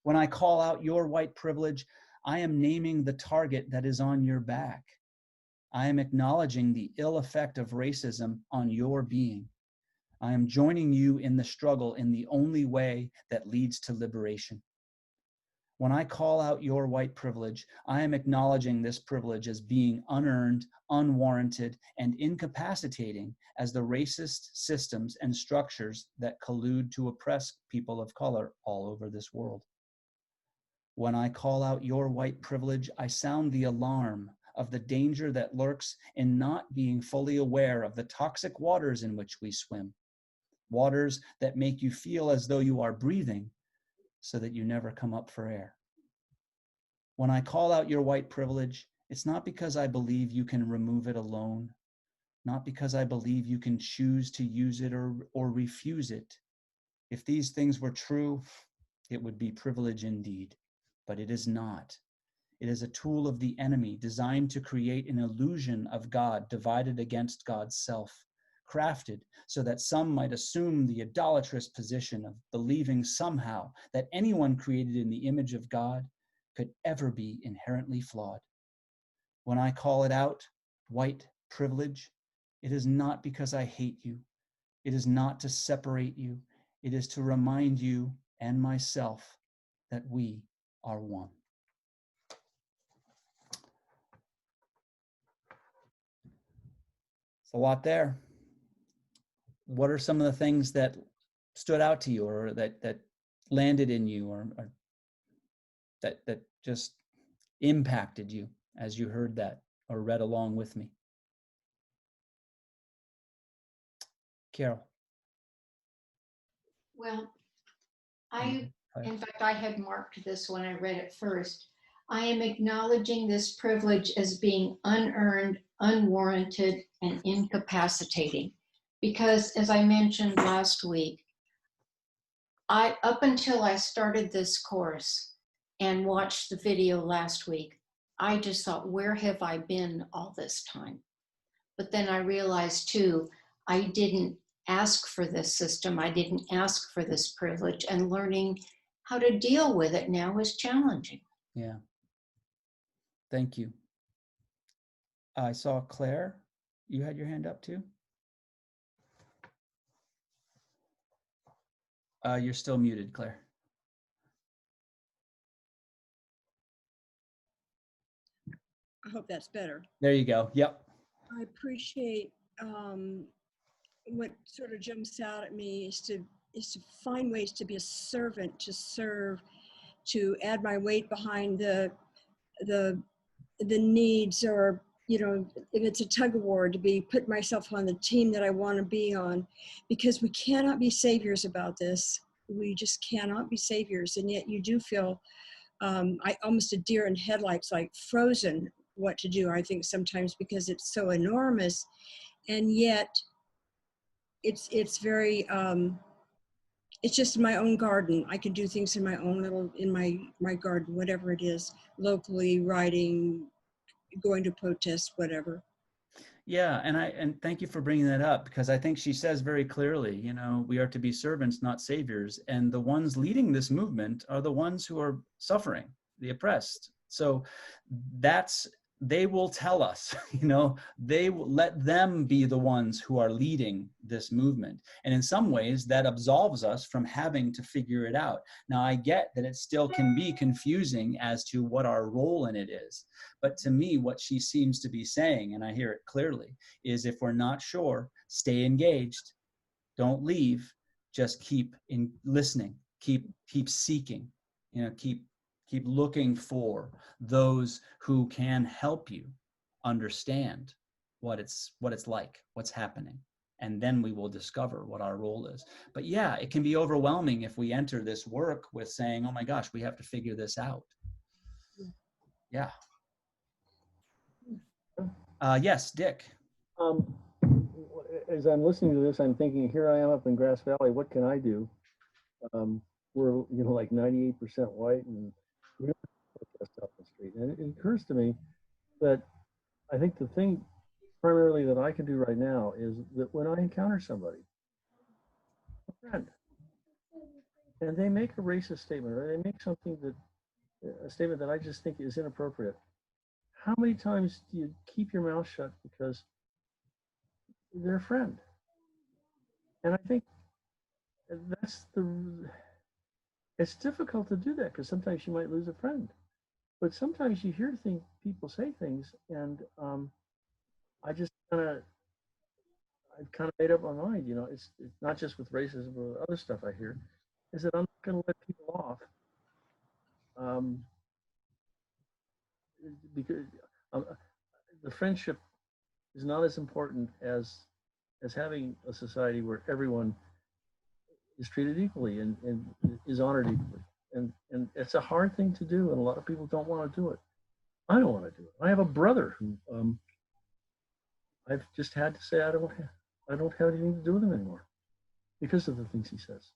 When I call out your white privilege, I am naming the target that is on your back. I am acknowledging the ill effect of racism on your being. I am joining you in the struggle in the only way that leads to liberation. When I call out your white privilege, I am acknowledging this privilege as being unearned, unwarranted, and incapacitating as the racist systems and structures that collude to oppress people of color all over this world. When I call out your white privilege, I sound the alarm of the danger that lurks in not being fully aware of the toxic waters in which we swim, waters that make you feel as though you are breathing, so that you never come up for air. When I call out your white privilege, it's not because I believe you can remove it alone, not because I believe you can choose to use it or refuse it. If these things were true, it would be privilege indeed, but it is not. It is a tool of the enemy designed to create an illusion of God divided against God's self, crafted so that some might assume the idolatrous position of believing somehow that anyone created in the image of God could ever be inherently flawed. When I call it out, white privilege, it is not because I hate you. It is not to separate you. It is to remind you and myself that we are one. It's a lot there. What are some of the things that stood out to you, or that landed in you, or that just impacted you as you heard that or read along with me? Carol. Well, in fact, I had marked this when I read it first. I am acknowledging this privilege as being unearned, unwarranted, and incapacitating. Because as I mentioned last week, up until I started this course and watched the video last week, I just thought, where have I been all this time? But then I realized too, I didn't ask for this system. I didn't ask for this privilege, and learning how to deal with it now is challenging. Yeah. Thank you. I saw Claire. You had your hand up too? You're still muted, Claire. I hope that's better. There you go. Yep. I appreciate what sort of jumps out at me is to find ways to be a servant, to serve, to add my weight behind the needs, or if it's a tug of war, to put myself on the team that I want to be on, because we cannot be saviors about this. We just cannot be saviors, and yet you do feel I almost a deer in headlights, like frozen what to do, I think sometimes, because it's so enormous, and yet it's very it's just my own garden. I can do things in my own in my garden, whatever it is, locally, writing, going to protests, whatever. Yeah, and thank you for bringing that up, because I think she says very clearly, we are to be servants, not saviors, and the ones leading this movement are the ones who are suffering, the oppressed. So they will tell us, they will let them be the ones who are leading this movement. And in some ways that absolves us from having to figure it out. Now, I get that it still can be confusing as to what our role in it is. But to me, what she seems to be saying, and I hear it clearly, is if we're not sure, stay engaged, don't leave, just keep listening, keep seeking, keep looking for those who can help you understand what it's like, what's happening. And then we will discover what our role is. But yeah, it can be overwhelming if we enter this work with saying, oh my gosh, we have to figure this out. Yeah. Yes, Dick. As I'm listening to this, I'm thinking, here I am up in Grass Valley. What can I do? We're like 98% white, and we don't protest out the street. And it occurs to me that I think the thing primarily that I can do right now is that when I encounter somebody, a friend, and they make a racist statement, or they make a statement that I just think is inappropriate, how many times do you keep your mouth shut because they're a friend? And I think it's difficult to do that because sometimes you might lose a friend. But sometimes you hear people say things, and I've kind of made up my mind. It's not just with racism, but other stuff I hear, is that I'm not going to let people off, because the friendship is not as important as having a society where everyone is treated equally and is honored equally. And it's a hard thing to do, and a lot of people don't want to do it. I don't want to do it. I have a brother who I've just had to say I don't have anything to do with him anymore because of the things he says.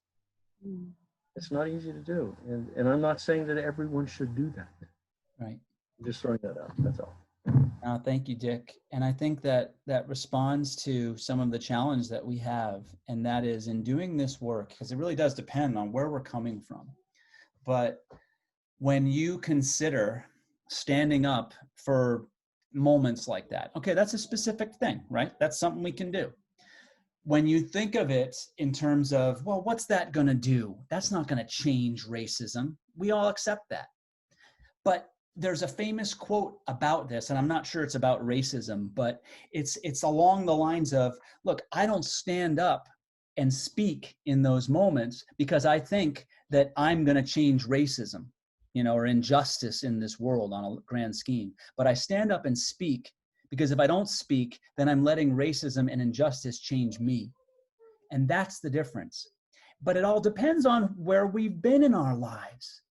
It's not easy to do, and I'm not saying that everyone should do that. Right. I'm just throwing that out. That's all. Thank you, Dick. And I think that responds to some of the challenge that we have, and that is in doing this work, because it really does depend on where we're coming from. But when you consider standing up for moments like that, okay, that's a specific thing, right? That's something we can do. When you think of it in terms of, well, what's that going to do? That's not going to change racism. We all accept that. But there's a famous quote about this, and I'm not sure it's about racism, but it's along the lines of, look, I don't stand up and speak in those moments because I think that I'm going to change racism, or injustice in this world on a grand scheme. But I stand up and speak because if I don't speak, then I'm letting racism and injustice change me. And that's the difference. But it all depends on where we've been in our lives,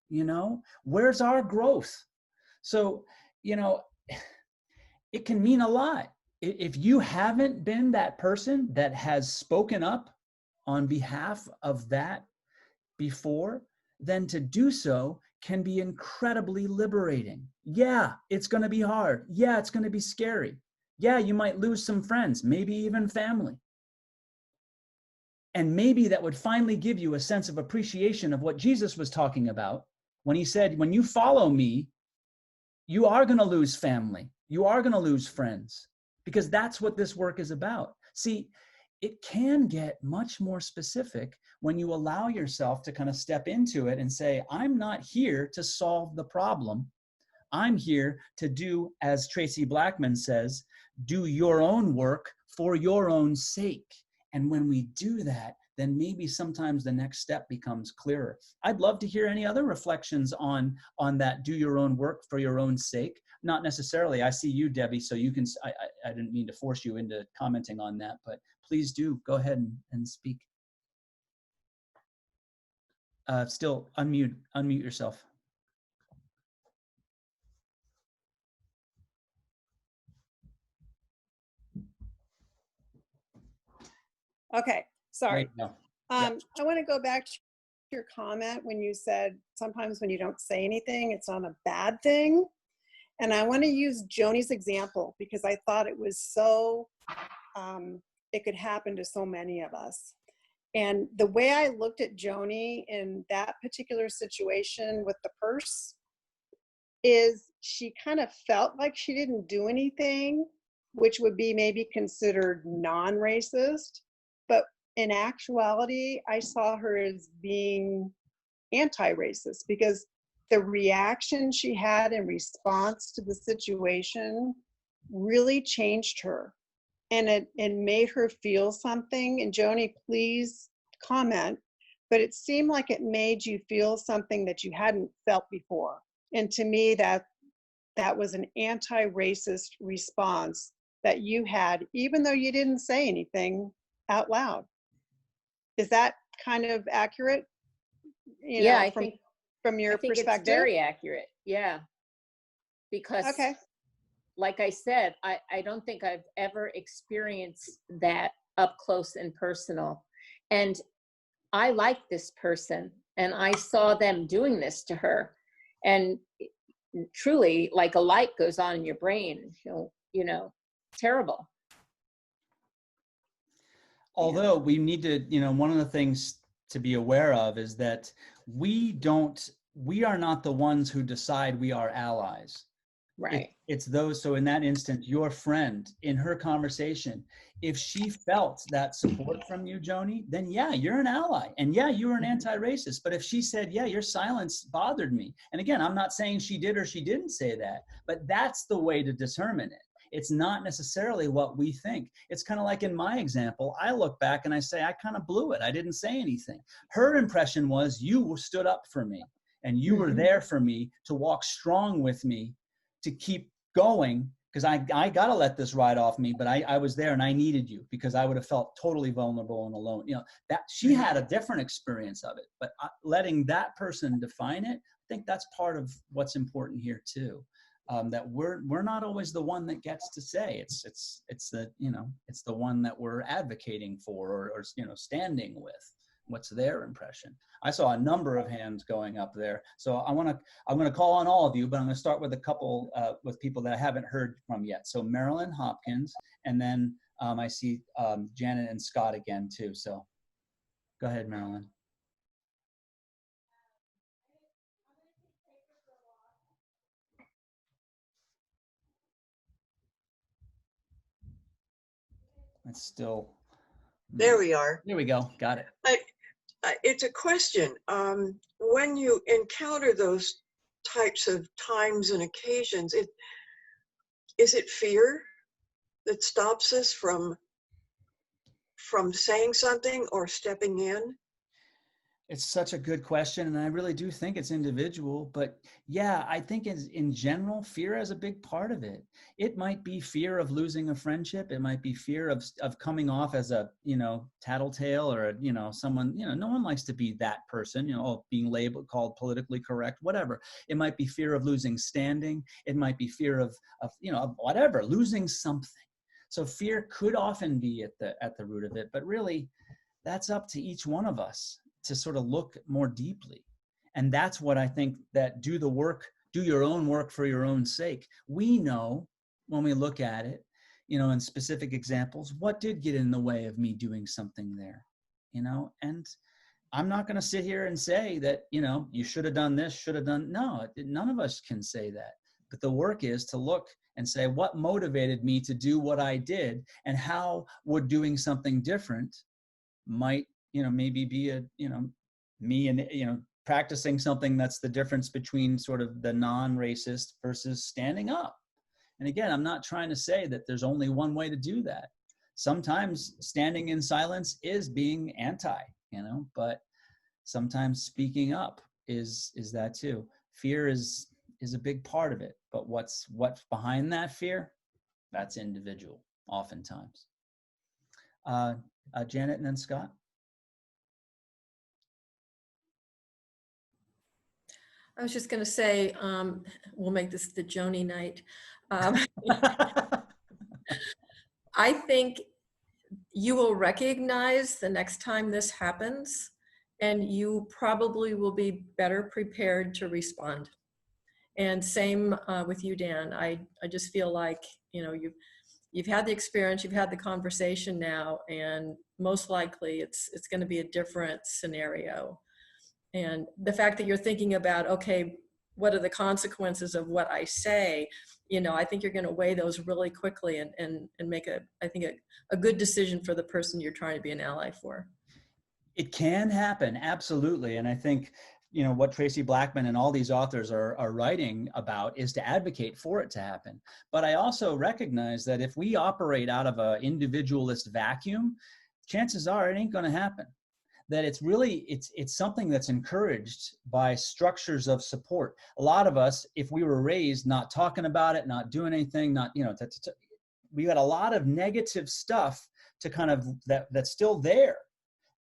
where's our growth? So, it can mean a lot. If you haven't been that person that has spoken up on behalf of that before, then to do so can be incredibly liberating. Yeah, it's going to be hard. Yeah, it's going to be scary. Yeah, you might lose some friends, maybe even family. And maybe that would finally give you a sense of appreciation of what Jesus was talking about when he said, when you follow me, you are going to lose family. You are going to lose friends, because that's what this work is about. See, it can get much more specific when you allow yourself to kind of step into it and say, I'm not here to solve the problem. I'm here to do, as Tracy Blackman says, do your own work for your own sake. And when we do that, then maybe sometimes the next step becomes clearer. I'd love to hear any other reflections on that, do your own work for your own sake. Not necessarily, I see you, Debbie, so you can, I didn't mean to force you into commenting on that, but please do go ahead and speak. Still unmute yourself. Okay, sorry. No. I want to go back to your comment when you said sometimes when you don't say anything, it's not a bad thing. And I want to use Joni's example because I thought it was so, it could happen to so many of us. And the way I looked at Joni in that particular situation with the purse is she kind of felt like she didn't do anything, which would be maybe considered non-racist. But in actuality, I saw her as being anti-racist because the reaction she had in response to the situation really changed her. And it made her feel something. And Joni, please comment. But it seemed like it made you feel something that you hadn't felt before. And to me, that was an anti-racist response that you had, even though you didn't say anything out loud. Is that kind of accurate? I think from your perspective? it's very accurate. Yeah. Because like I said, I don't think I've ever experienced that up close and personal. And I like this person, and I saw them doing this to her. And truly, like a light goes on in your brain, you know, terrible. Although we need to, you know, one of the things to be aware of is that we are not the ones who decide we are allies. Right. It's those, so in that instance, your friend, in her conversation, if she felt that support from you, Joni, then yeah, you're an ally. And yeah, you were an anti-racist. But if she said, yeah, your silence bothered me. And again, I'm not saying she did or she didn't say that, but that's the way to determine it. It's not necessarily what we think. It's kind of like in my example, I look back and I say, I kind of blew it. I didn't say anything. Her impression was you stood up for me and you were there for me to walk strong with me, to keep going, because I got to let this ride off me, but I was there and I needed you because I would have felt totally vulnerable and alone. You know, that she had a different experience of it, but letting that person define it, I think that's part of what's important here too. That we're not always the one that gets to say it's the, you know, it's the one that we're advocating for or you know, standing with. What's their impression? I saw a number of hands going up there. So I'm going to call on all of you, but I'm going to start with a couple with people that I haven't heard from yet. So Marilyn Hopkins, and then I see Janet and Scott again too. So go ahead, Marilyn. It's still. There we are. There we go. Got it. It's a question. When you encounter those types of times and occasions, is it fear that stops us from saying something or stepping in? It's such a good question, and I really do think it's individual. But yeah, I think in general, fear is a big part of it. It might be fear of losing a friendship. It might be fear of coming off as a, you know, tattletale or, you know, someone, you know, no one likes to be that person, you know, being labeled, called politically correct, whatever. It might be fear of losing standing. It might be fear of you know, of whatever, losing something. So fear could often be at the root of it, but really that's up to each one of us to sort of look more deeply. And that's what I think, that do your own work for your own sake. We know when we look at it, you know, in specific examples, what did get in the way of me doing something there, you know? And I'm not going to sit here and say that, you know, you should have done this, no, none of us can say that. But the work is to look and say, what motivated me to do what I did, and how would doing something different might, you know, maybe be a, you know, me and, you know, practicing something that's the difference between sort of the non-racist versus standing up. And again, I'm not trying to say that there's only one way to do that. Sometimes standing in silence is being anti, you know, but sometimes speaking up is that too. Fear is a big part of it, but what's behind that fear, that's individual oftentimes. Janet and then Scott. I was just going to say, we'll make this the Joni night. I think you will recognize the next time this happens, and you probably will be better prepared to respond. And same with you, Dan. I just feel like, you know, you've had the experience, you've had the conversation now, and most likely it's going to be a different scenario. And the fact that you're thinking about, okay, what are the consequences of what I say? You know, I think you're going to weigh those really quickly and make I think a good decision for the person you're trying to be an ally for. It can happen, absolutely. And I think, you know, what Tracy Blackman and all these authors are writing about is to advocate for it to happen. But I also recognize that if we operate out of an individualist vacuum, chances are it ain't going to happen. That it's really, it's something that's encouraged by structures of support. A lot of us, if we were raised not talking about it, not doing anything, not, you know, we got a lot of negative stuff to kind of, that's still there.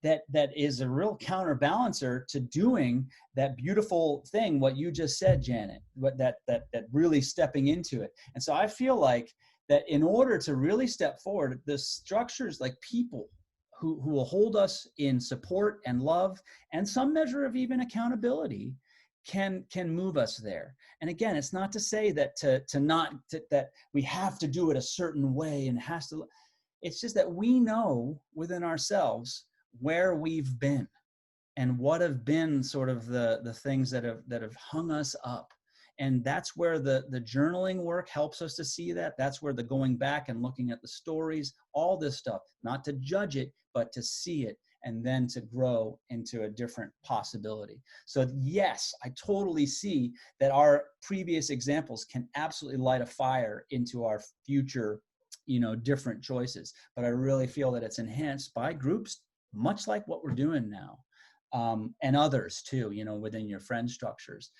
that is a real counterbalancer to doing that beautiful thing, what you just said, Janet, what that really stepping into it. And so I feel like that in order to really step forward, the structures like people who will hold us in support and love and some measure of even accountability can move us there. And again, it's not to say that that we have to do it a certain way and has to, it's just that we know within ourselves where we've been and what have been sort of the things that have hung us up. And that's where the journaling work helps us to see that. That's where the going back and looking at the stories, all this stuff, not to judge it, but to see it and then to grow into a different possibility. So yes, I totally see that our previous examples can absolutely light a fire into our future, different choices. But I really feel that it's enhanced by groups, much like what we're doing now, and others too, within your friend structures,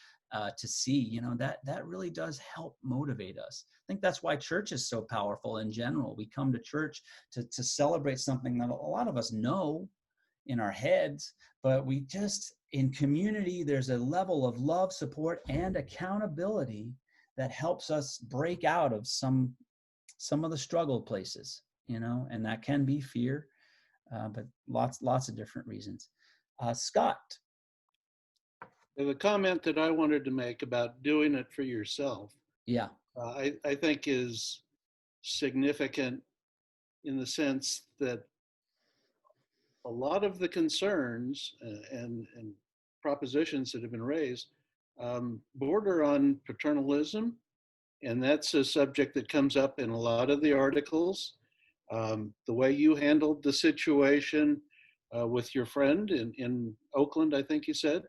to see, that really does help motivate us. I think that's why church is so powerful in general. We come to church to celebrate something that a lot of us know in our heads, but we just, in community, there's a level of love, support, and accountability that helps us break out of some of the struggle places, and that can be fear. But lots of different reasons. Scott. The comment that I wanted to make about doing it for yourself, yeah, I think is significant in the sense that a lot of the concerns and propositions that have been raised border on paternalism, and that's a subject that comes up in a lot of the articles. The way you handled the situation with your friend in Oakland, I think you said.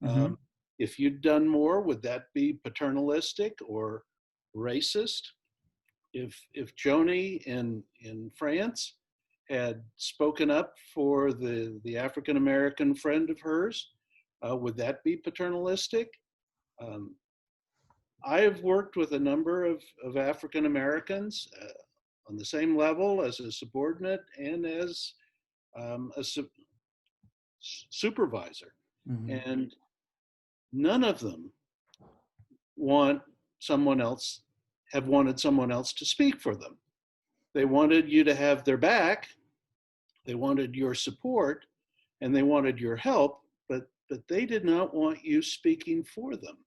Mm-hmm. If you'd done more, would that be paternalistic or racist? If Joni in France had spoken up for the African-American friend of hers, would that be paternalistic? I have worked with a number of African-Americans on the same level as a subordinate and as a supervisor. Mm-hmm. And none of them wanted someone else to speak for them. They wanted you to have their back, they wanted your support, and they wanted your help, but they did not want you speaking for them.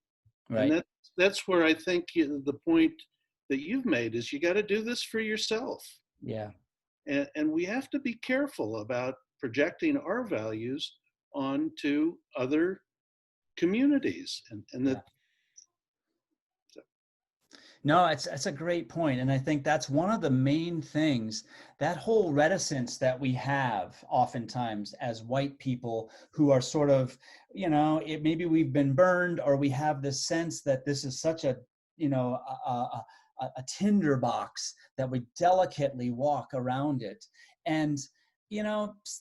Right. And that's where I think the point that you've made is you got to do this for yourself. Yeah. And we have to be careful about projecting our values onto other communities. And that. Yeah. No, it's a great point. And I think that's one of the main things, that whole reticence that we have oftentimes as white people who are sort of, maybe we've been burned, or we have this sense that this is such a tinderbox that we delicately walk around it. And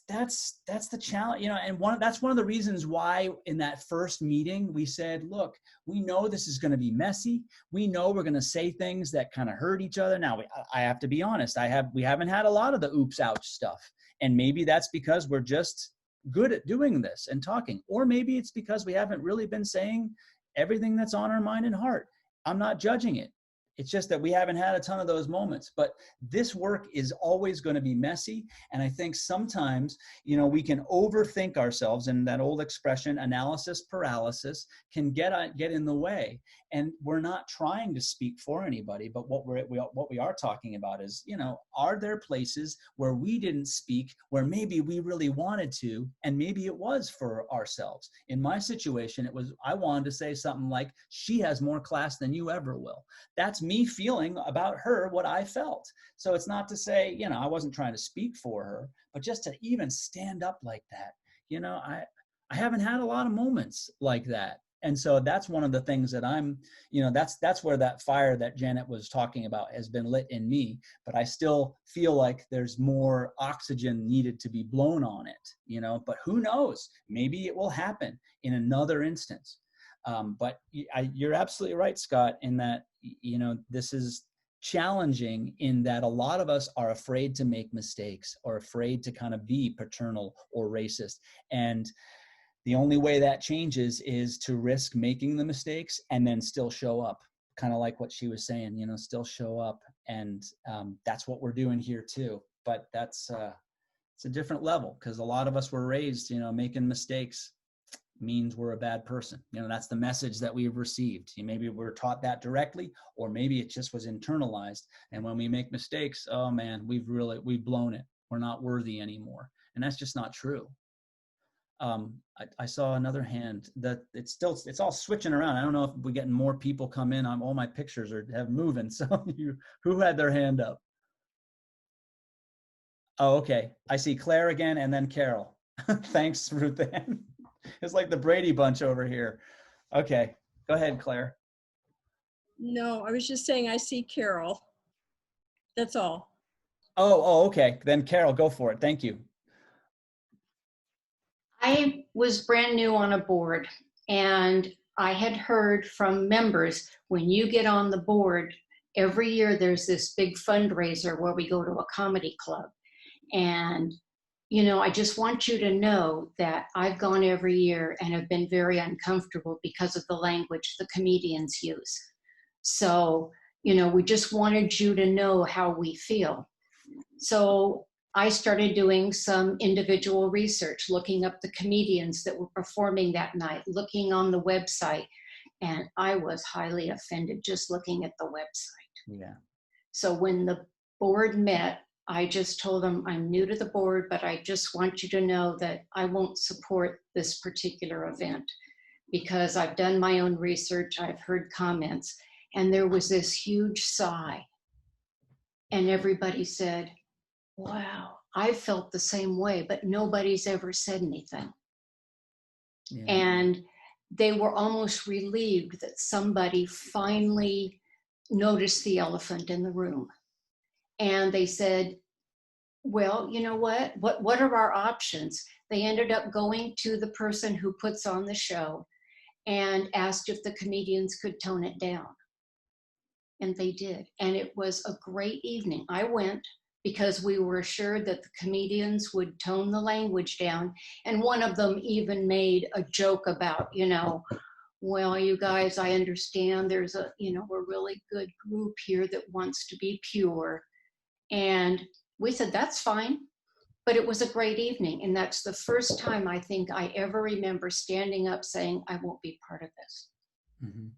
that's the challenge, and that's one of the reasons why in that first meeting we said, look, we know this is going to be messy. We know we're going to say things that kind of hurt each other. Now, I have to be honest, we haven't had a lot of the oops, ouch stuff. And maybe that's because we're just good at doing this and talking, or maybe it's because we haven't really been saying everything that's on our mind and heart. I'm not judging it. It's just that we haven't had a ton of those moments. But this work is always going to be messy. And I think sometimes, we can overthink ourselves, and that old expression, analysis paralysis, can get in the way. And we're not trying to speak for anybody, but what we are talking about is, are there places where we didn't speak, where maybe we really wanted to, and maybe it was for ourselves. In my situation, I wanted to say something like, she has more class than you ever will. That's me feeling about her what I felt. So it's not to say, I wasn't trying to speak for her, but just to even stand up like that. I haven't had a lot of moments like that. And so that's one of the things that I'm, that's where that fire that Janet was talking about has been lit in me, but I still feel like there's more oxygen needed to be blown on it, but who knows, maybe it will happen in another instance. But you're absolutely right, Scott, in that, this is challenging in that a lot of us are afraid to make mistakes or afraid to kind of be paternal or racist. And the only way that changes is to risk making the mistakes and then still show up, kind of like what she was saying, you know, still show up. And that's what we're doing here too. But that's, it's a different level, because a lot of us were raised, you know, making mistakes means we're a bad person. You know, that's the message that we've received. Maybe we're taught that directly, or maybe it just was internalized. And when we make mistakes, oh man, we've blown it. We're not worthy anymore. And that's just not true. I saw another hand that it's all switching around. I don't know if we're getting more people come in. All my pictures have moving. So who had their hand up? Oh, okay. I see Claire again, and then Carol. Thanks, Ruth Ann. It's like the Brady Bunch over here. Okay, go ahead, Claire. No, I was just saying I see Carol. That's all. Oh, okay. Then Carol, go for it. Thank you. I was brand new on a board, and I had heard from members, when you get on the board, every year there's this big fundraiser where we go to a comedy club. And, you know, I just want you to know that I've gone every year and have been very uncomfortable because of the language the comedians use. So, you know, we just wanted you to know how we feel. So I started doing some individual research, looking up the comedians that were performing that night, looking on the website, and I was highly offended just looking at the website. Yeah. So when the board met, I just told them, I'm new to the board, but I just want you to know that I won't support this particular event, because I've done my own research, I've heard comments, and there was this huge sigh. And everybody said, wow, I felt the same way, but nobody's ever said anything. Yeah. And they were almost relieved that somebody finally noticed the elephant in the room. And they said, well, you know what are our options? They ended up going to the person who puts on the show and asked if the comedians could tone it down. And they did. And it was a great evening. I went because we were assured that the comedians would tone the language down. And one of them even made a joke about, you know, well, you guys, I understand there's a really good group here that wants to be pure. And we said, that's fine. But it was a great evening. And that's the first time I think I ever remember standing up saying, I won't be part of this. Mm-hmm.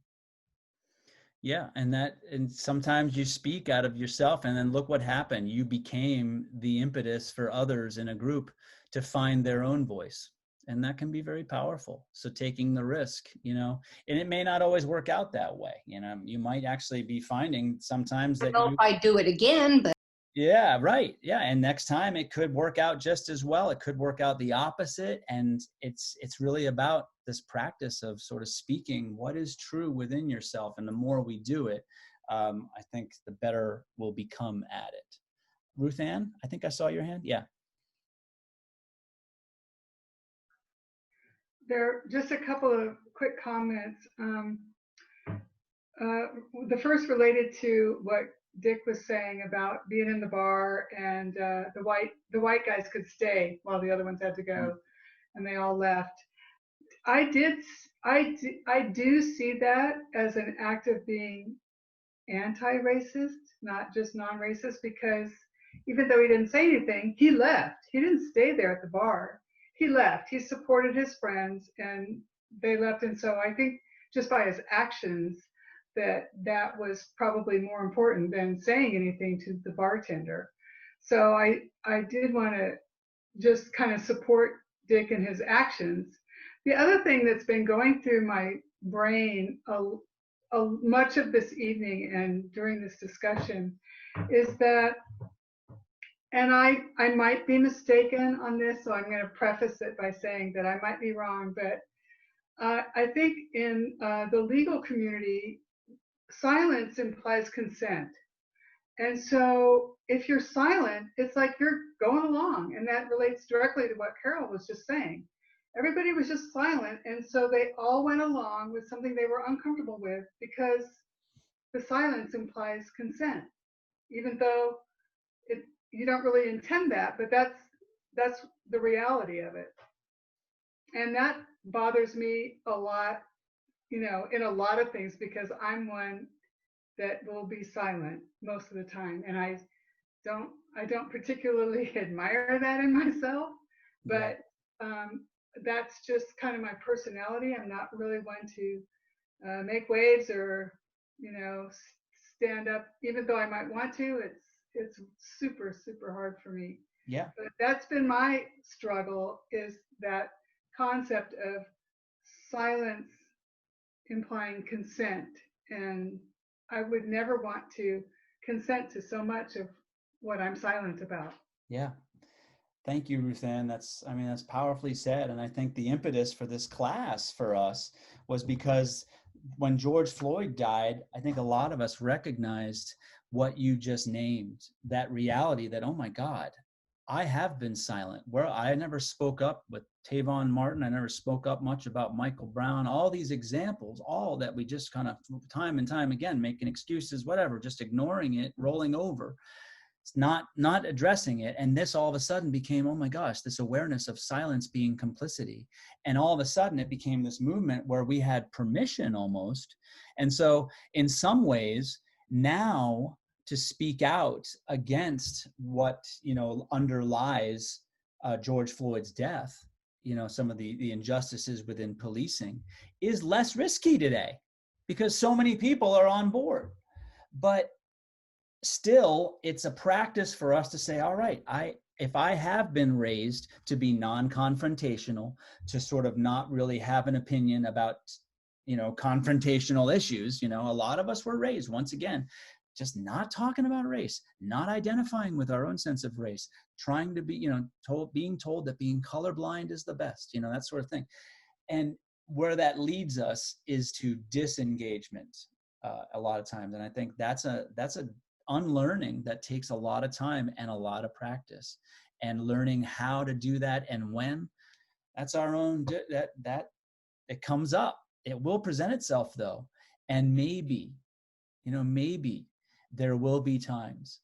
Yeah. And sometimes you speak out of yourself, and then look what happened. You became the impetus for others in a group to find their own voice. And that can be very powerful. So taking the risk, you know, and it may not always work out that way. You know, you might actually be finding sometimes that I don't know if I do it again, but. Yeah, right. Yeah. And next time it could work out just as well. It could work out the opposite. And it's really about this practice of sort of speaking what is true within yourself. And the more we do it, I think the better we'll become at it. Ruth Ann, I think I saw your hand. Yeah. There are just a couple of quick comments. The first related to what Dick was saying about being in the bar, and the white guys could stay while the other ones had to go, and they all left. I do see that as an act of being anti-racist, not just non-racist, because even though he didn't say anything, he left. He didn't stay there at the bar. He left. He supported his friends, and they left. And so I think just by his actions, that was probably more important than saying anything to the bartender. So I did want to just kind of support Dick and his actions. The other thing that's been going through my brain much of this evening and during this discussion is that, and I might be mistaken on this, so I'm going to preface it by saying that I might be wrong, but I think in the legal community, silence implies consent. And so if you're silent, it's like you're going along. And that relates directly to what Carol was just saying. Everybody was just silent. And so they all went along with something they were uncomfortable with, because the silence implies consent, even though you don't really intend that, but that's the reality of it. And that bothers me a lot, in a lot of things, because I'm one that will be silent most of the time. And I don't particularly admire that in myself, but that's just kind of my personality. I'm not really one to make waves or, stand up, even though I might want to. It's super, super hard for me. Yeah. But that's been my struggle, is that concept of silence implying consent. And I would never want to consent to so much of what I'm silent about. Yeah. Thank you, Ruth Ann. That's powerfully said. And I think the impetus for this class for us was because when George Floyd died, I think a lot of us recognized what you just named, that reality that, oh my God, I have been silent. Where I never spoke up with Tavon Martin. I never spoke up much about Michael Brown. All these examples, all that we just kind of time and time again, making excuses, whatever, just ignoring it, rolling over. It's not addressing it. And this all of a sudden became, oh my gosh, this awareness of silence being complicity. And all of a sudden it became this movement where we had permission almost. And so in some ways now to speak out against what, underlies George Floyd's death, some of the injustices within policing, is less risky today because so many people are on board. But still, it's a practice for us to say, all right, if I have been raised to be non-confrontational, to sort of not really have an opinion about, confrontational issues, a lot of us were raised, once again, just not talking about race, not identifying with our own sense of race, trying to be, being told that being colorblind is the best, that sort of thing. And where that leads us is to disengagement a lot of times. And I think that's a unlearning that takes a lot of time and a lot of practice, and learning how to do that and when. That's our own, that it comes up. It will present itself though. And maybe there will be times,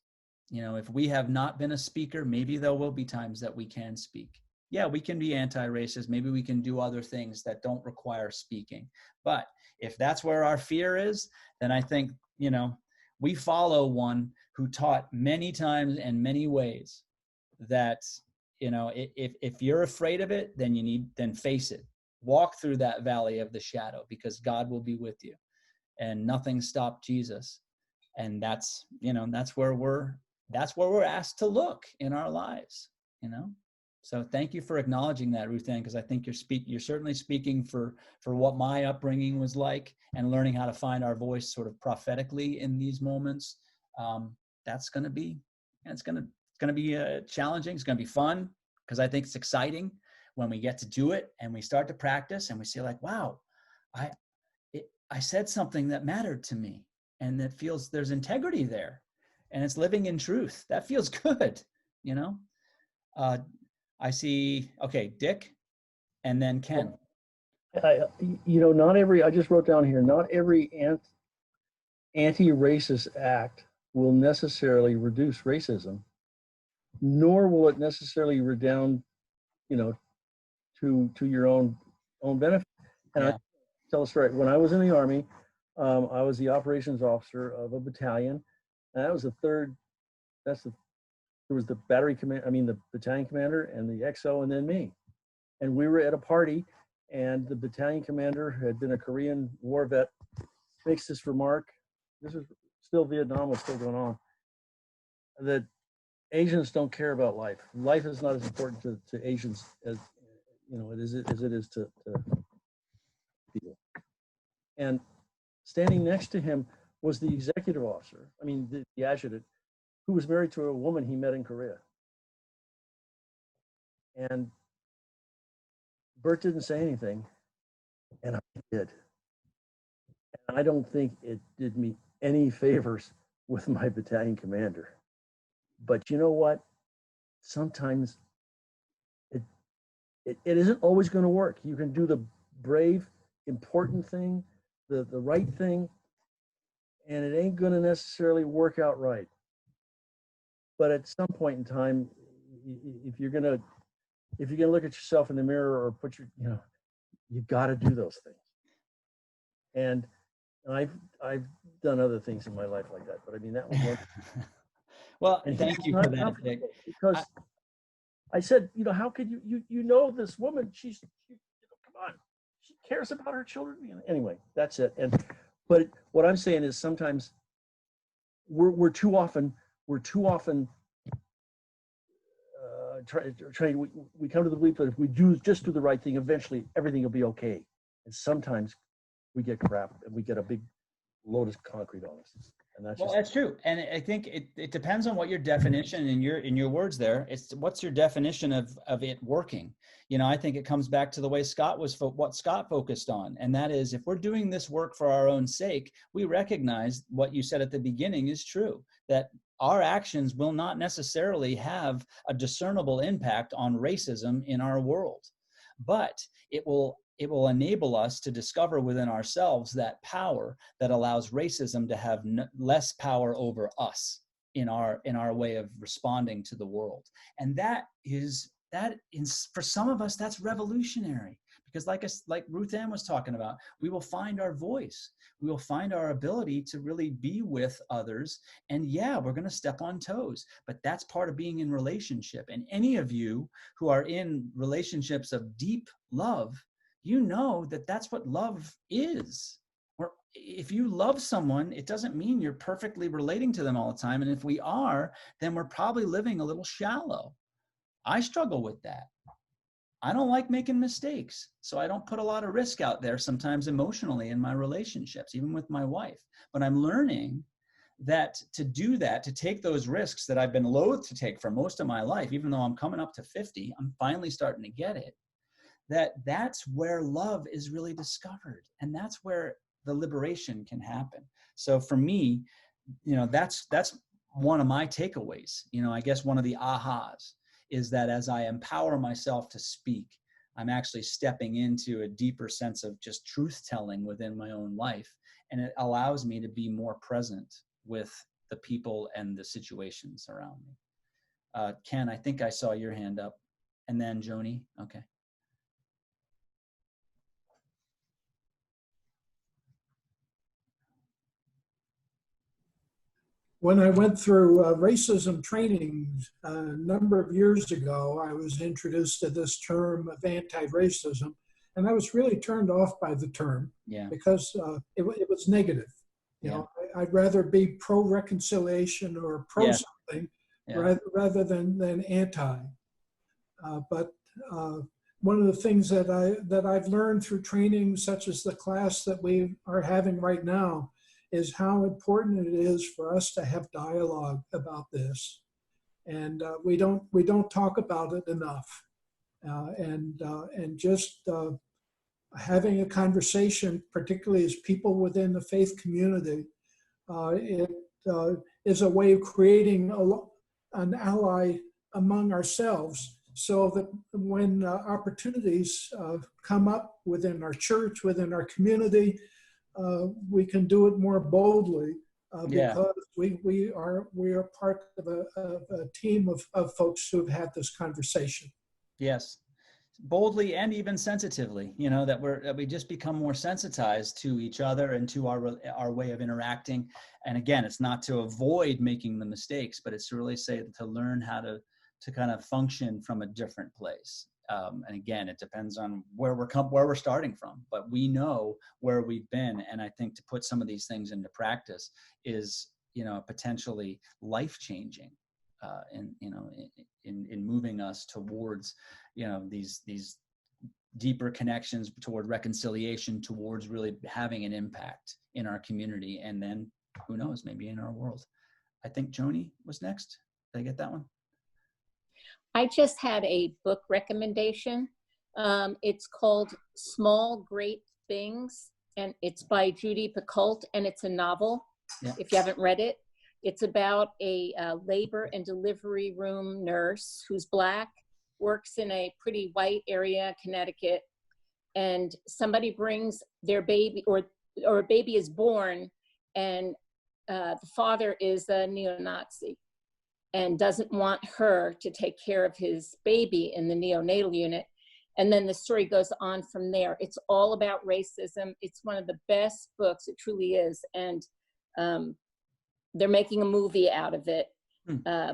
if we have not been a speaker, maybe there will be times that we can speak. Yeah, we can be anti-racist. Maybe we can do other things that don't require speaking. But if that's where our fear is, then I think, we follow one who taught many times and many ways that, if you're afraid of it, then face it. Walk through that valley of the shadow, because God will be with you, and nothing stopped Jesus. And that's where we're asked to look in our lives, So thank you for acknowledging that, Ruth Ann, because I think you're certainly speaking for what my upbringing was like, and learning how to find our voice sort of prophetically in these moments. That's going to be challenging. It's going to be fun, because I think it's exciting when we get to do it and we start to practice and we see like, wow, I said something that mattered to me, and that feels there's integrity there, and it's living in truth. That feels good, I see, okay, Dick, and then Ken. I just wrote down here, not every anti-racist act will necessarily reduce racism, nor will it necessarily redound, to your own benefit. And I tell a story. When I was in the Army, I was the operations officer of a battalion, and that was there was the the battalion commander and the XO, and then me. And we were at a party, and the battalion commander, who had been a Korean War vet, makes this remark. This is still, Vietnam was still going on, that Asians don't care about life. Life is not as important to Asians as it is to people. And standing next to him was the executive officer, the adjutant, who was married to a woman he met in Korea. And Bert didn't say anything, and I did. And I don't think it did me any favors with my battalion commander. But you know what? Sometimes it isn't always going to work. You can do the brave, important thing, the right thing, and it ain't going to necessarily work out right. But at some point in time, if you're gonna look at yourself in the mirror or put your, you got to do those things. And I've done other things in my life like that, but I mean that was one. Well, thank you for that, Dick. Because I said, how could you know this woman? She come on, she cares about her children. Anyway, that's it. But what I'm saying is sometimes we're too often we come to the belief that if we just do the right thing, eventually everything will be okay. And sometimes we get crap and we get a big load of concrete on us. And that's true. And I think it depends on what your definition in your words there. It's what's your definition of it working? I think it comes back to the way what Scott focused on. And that is, if we're doing this work for our own sake, we recognize what you said at the beginning is true, that our actions will not necessarily have a discernible impact on racism in our world, but it will enable us to discover within ourselves that power that allows racism to have less power over us in our way of responding to the world. And that is for some of us, that's revolutionary, because like Ruth Ann was talking about, we will find our voice. We will find our ability to really be with others. And yeah, we're going to step on toes, but that's part of being in relationship. And any of you who are in relationships of deep love, that's what love is. Or if you love someone, it doesn't mean you're perfectly relating to them all the time. And if we are, then we're probably living a little shallow. I struggle with that. I don't like making mistakes, so I don't put a lot of risk out there sometimes emotionally in my relationships, even with my wife. But I'm learning that to do that, to take those risks that I've been loath to take for most of my life, even though I'm coming up to 50, I'm finally starting to get it. That's where love is really discovered. And that's where the liberation can happen. So for me, that's one of my takeaways. I guess one of the ahas is that as I empower myself to speak, I'm actually stepping into a deeper sense of just truth telling within my own life. And it allows me to be more present with the people and the situations around me. Ken, I think I saw your hand up. And then Joni. Okay. When I went through racism training a number of years ago, I was introduced to this term of anti-racism, and I was really turned off by the term because it was negative. I'd rather be pro-reconciliation or pro-something rather than anti. But one of the things that I've learned through training, such as the class that we are having right now, is how important it is for us to have dialogue about this, and we don't talk about it enough, and just having a conversation, particularly as people within the faith community, it is a way of creating an ally among ourselves, so that when opportunities come up within our church, within our community, we can do it more boldly because we are part of a team of folks who've had this conversation. Yes, boldly and even sensitively. That we just become more sensitized to each other and to our way of interacting. And again, it's not to avoid making the mistakes, but it's to really to learn how to kind of function from a different place. And again, it depends on where we're starting from, but we know where we've been. And I think to put some of these things into practice is, potentially life-changing in moving us towards, these deeper connections, toward reconciliation, towards really having an impact in our community. And then who knows, maybe in our world. I think Joni was next. Did I get that one? I just had a book recommendation. It's called Small Great Things, and it's by Judy Picoult, and it's a novel. If you haven't read it, it's about a labor and delivery room nurse who's Black, works in a pretty white area, Connecticut, and somebody brings their baby, or a baby is born, and the father is a neo-Nazi and doesn't want her to take care of his baby in the neonatal unit. And then the story goes on from there. It's all about racism. It's one of the best books. It truly is. And they're making a movie out of it.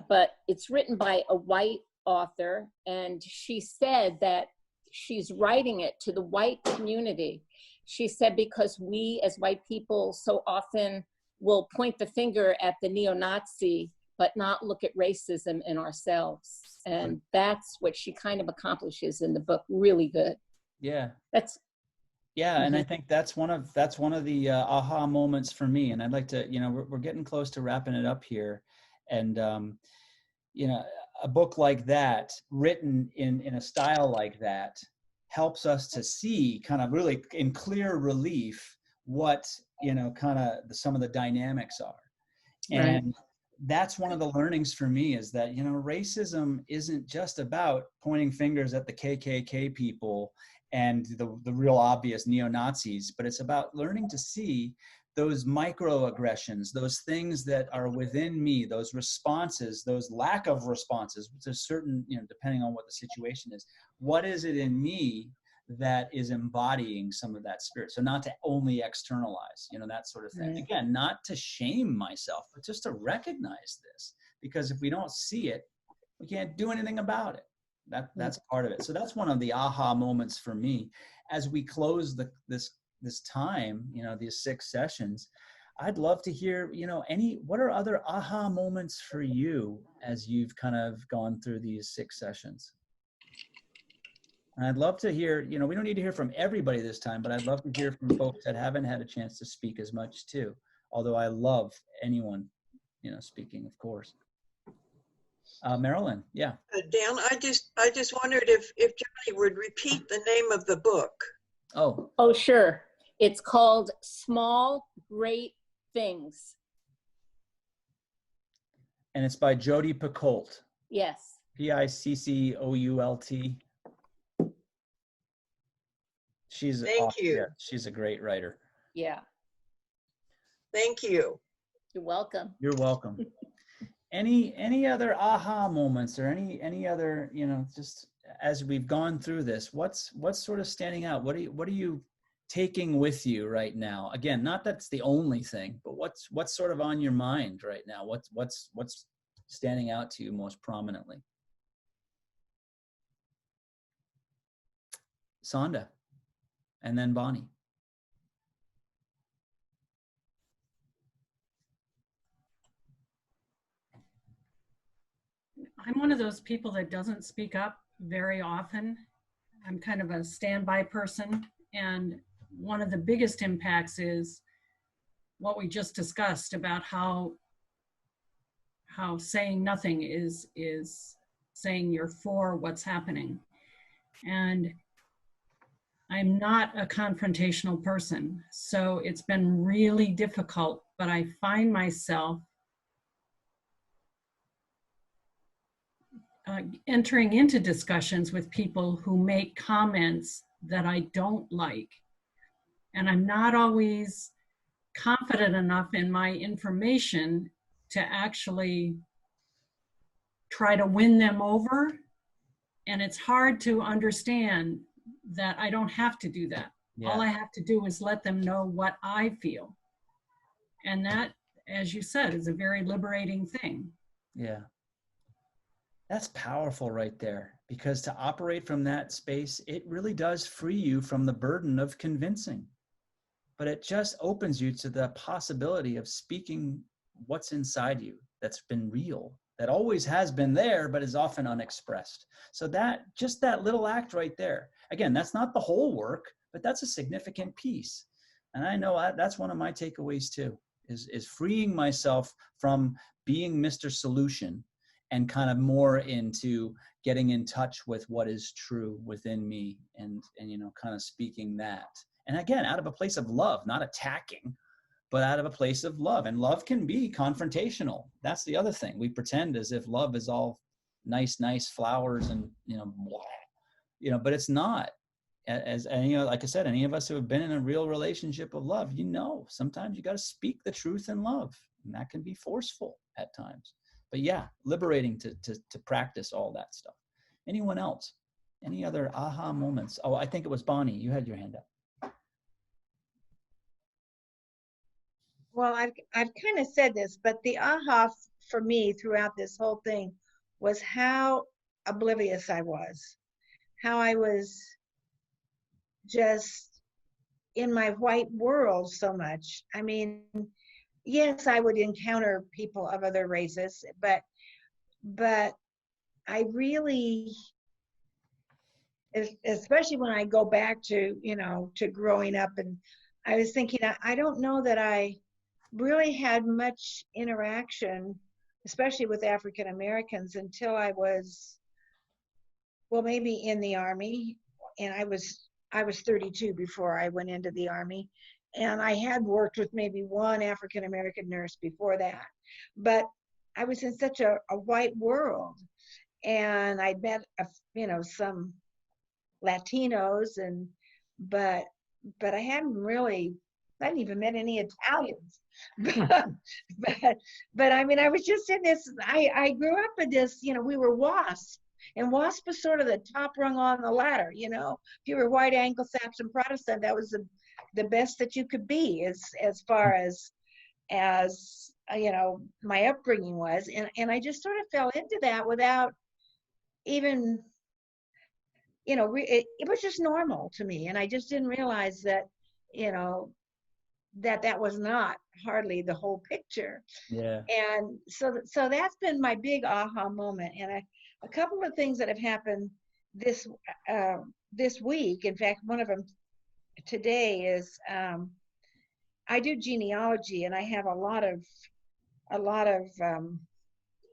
But it's written by a white author. And she said that she's writing it to the white community. She said, because we as white people so often will point the finger at the neo-Nazi, but not look at racism in ourselves. And that's what she kind of accomplishes in the book. Really good. Yeah. Yeah, and I think that's one of the aha moments for me. And I'd like to, we're getting close to wrapping it up here. And, a book like that, written in a style like that, helps us to see kind of really in clear relief what, kind of some of the dynamics are. And that's one of the learnings for me, is that, racism isn't just about pointing fingers at the KKK people and the real obvious neo-Nazis, but it's about learning to see those microaggressions, those things that are within me, those responses, those lack of responses to certain, depending on what the situation is. What is it in me that is embodying some of that spirit? So not to only externalize, that sort of thing. Again, not to shame myself, but just to recognize this, because if we don't see it, we can't do anything about it. That's part of it. So that's one of the aha moments for me as we close this time, these 6 sessions. I'd love to hear, what are other aha moments for you as you've kind of gone through these 6 sessions? And I'd love to hear, we don't need to hear from everybody this time, but I'd love to hear from folks that haven't had a chance to speak as much too. Although I love anyone, speaking, of course. Marilyn, yeah. Dan, I just wondered if Johnny would repeat the name of the book. Oh, sure. It's called Small Great Things. And it's by Jodi Picoult. Yes. Piccoult. Thank you. Yeah, she's a great writer. Yeah. Thank you. You're welcome. You're welcome. Any other aha moments, or any other, just as we've gone through this, what's sort of standing out? What are you taking with you right now? Again, not that's the only thing, but what's sort of on your mind right now? What's standing out to you most prominently? Sonda, and then Bonnie. I'm one of those people that doesn't speak up very often. I'm kind of a standby person. And one of the biggest impacts is what we just discussed about how saying nothing is saying you're for what's happening. And I'm not a confrontational person, so it's been really difficult, but I find myself entering into discussions with people who make comments that I don't like. And I'm not always confident enough in my information to actually try to win them over. And it's hard to understand that I don't have to do that. Yeah. All I have to do is let them know what I feel. And that, as you said, is a very liberating thing. Yeah. That's powerful right there, because to operate from that space, it really does free you from the burden of convincing. But it just opens you to the possibility of speaking what's inside you that's been real, that always has been there, but is often unexpressed. So that, just that little act right there, again, that's not the whole work, but that's a significant piece. And I know that's one of my takeaways too, is freeing myself from being Mr. Solution and kind of more into getting in touch with what is true within me, and kind of speaking that. And again, out of a place of love, not attacking, but out of a place of love. And love can be confrontational. That's the other thing. We pretend as if love is all nice flowers and, blah, but it's not. As like I said, any of us who have been in a real relationship of love, sometimes you got to speak the truth in love. And that can be forceful at times. But yeah, liberating to practice all that stuff. Anyone else? Any other aha moments? Oh, I think it was Bonnie. You had your hand up. Well, I've kind of said this, but the aha for me throughout this whole thing was how oblivious I was, how I was just in my white world so much. I mean, yes, I would encounter people of other races, but I really, especially when I go back to, you know, to growing up, and I was thinking, I don't know that I really had much interaction, especially with African Americans, until I was, well, maybe in the Army, and I was 32 before I went into the Army, and I had worked with maybe one African American nurse before that, but I was in such a white world, and I'd met you know, some Latinos, and but I hadn't even met any Italians. but I mean, I was just in this, I grew up in this, you know, we were WASP, and WASP was sort of the top rung on the ladder, you know. If you were white Anglo-Saxon Protestant, that was the best that you could be as far as you know, my upbringing was, and I just sort of fell into that without even, you know, it was just normal to me, and I just didn't realize that, you know, that was not hardly the whole picture. Yeah. And so that's been my big aha moment. And a couple of things that have happened this week. In fact, one of them today is I do genealogy, and I have a lot of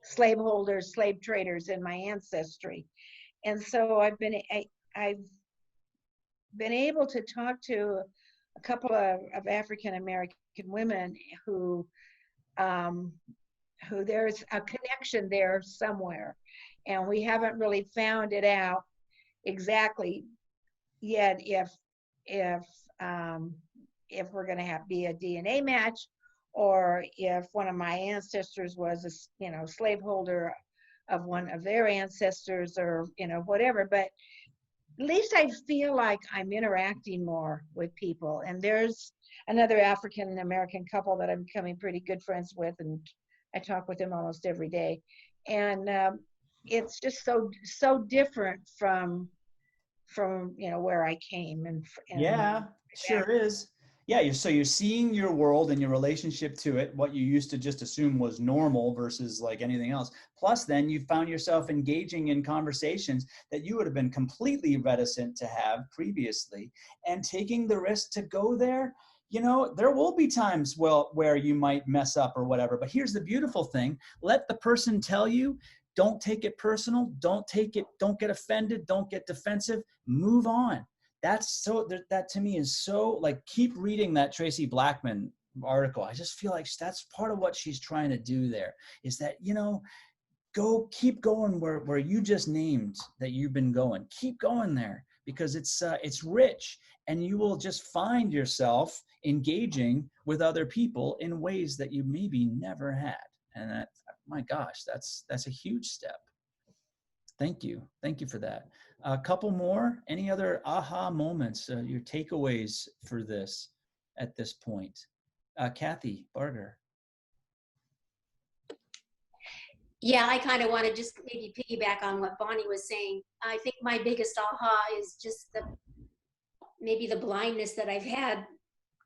slaveholders, slave traders in my ancestry, and so I've been able to talk to a couple of African American women who there's a connection there somewhere, and we haven't really found it out exactly yet if we're going to be a DNA match, or if one of my ancestors was a, you know, slaveholder of one of their ancestors, or, you know, whatever. But at least I feel like I'm interacting more with people. And there's another African American couple that I'm becoming pretty good friends with, and I talk with them almost every day. And it's just so different from you know, where I came. And yeah, sure is. Yeah, so you're seeing your world and your relationship to it, what you used to just assume was normal versus like anything else. Plus, then you found yourself engaging in conversations that you would have been completely reticent to have previously, and taking the risk to go there. You know, there will be times, well, where you might mess up or whatever, but here's the beautiful thing. Let the person tell you. Don't take it personal. Don't get offended. Don't get defensive. Move on. That to me is so, like, keep reading that Tracy Blackman article. I just feel like that's part of what she's trying to do there, is that, you know, keep going where you just named that you've been going. Keep going there, because it's rich, and you will just find yourself engaging with other people in ways that you maybe never had. And that, my gosh, that's a huge step. Thank you for that. A couple more. Any other aha moments, your takeaways for this at this point? Kathy Barger. Yeah, I kind of want to just maybe piggyback on what Bonnie was saying. I think my biggest aha is just maybe the blindness that I've had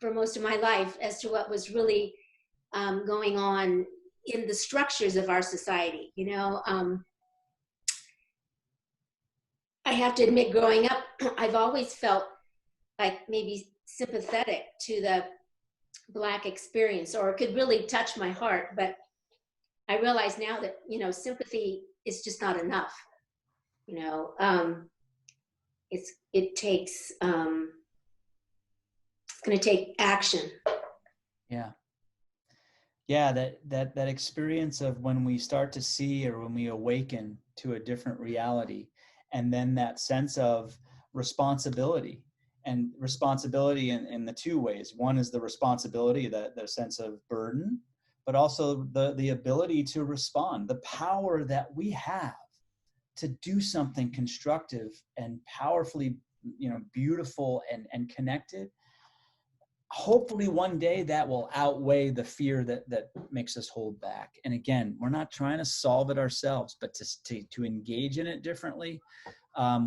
for most of my life as to what was really going on in the structures of our society. You know, I have to admit, growing up, I've always felt like maybe sympathetic to the Black experience, or it could really touch my heart. But I realize now that, you know, sympathy is just not enough. You know, it's going to take action. Yeah. Yeah, that experience of when we start to see, or when we awaken to a different reality, and then that sense of responsibility, and responsibility in the two ways. One is the responsibility, the sense of burden, but also the ability to respond, the power that we have to do something constructive and powerfully, beautiful and connected. Hopefully one day that will outweigh the fear that makes us hold back. And again, we're not trying to solve it ourselves, but to engage in it differently,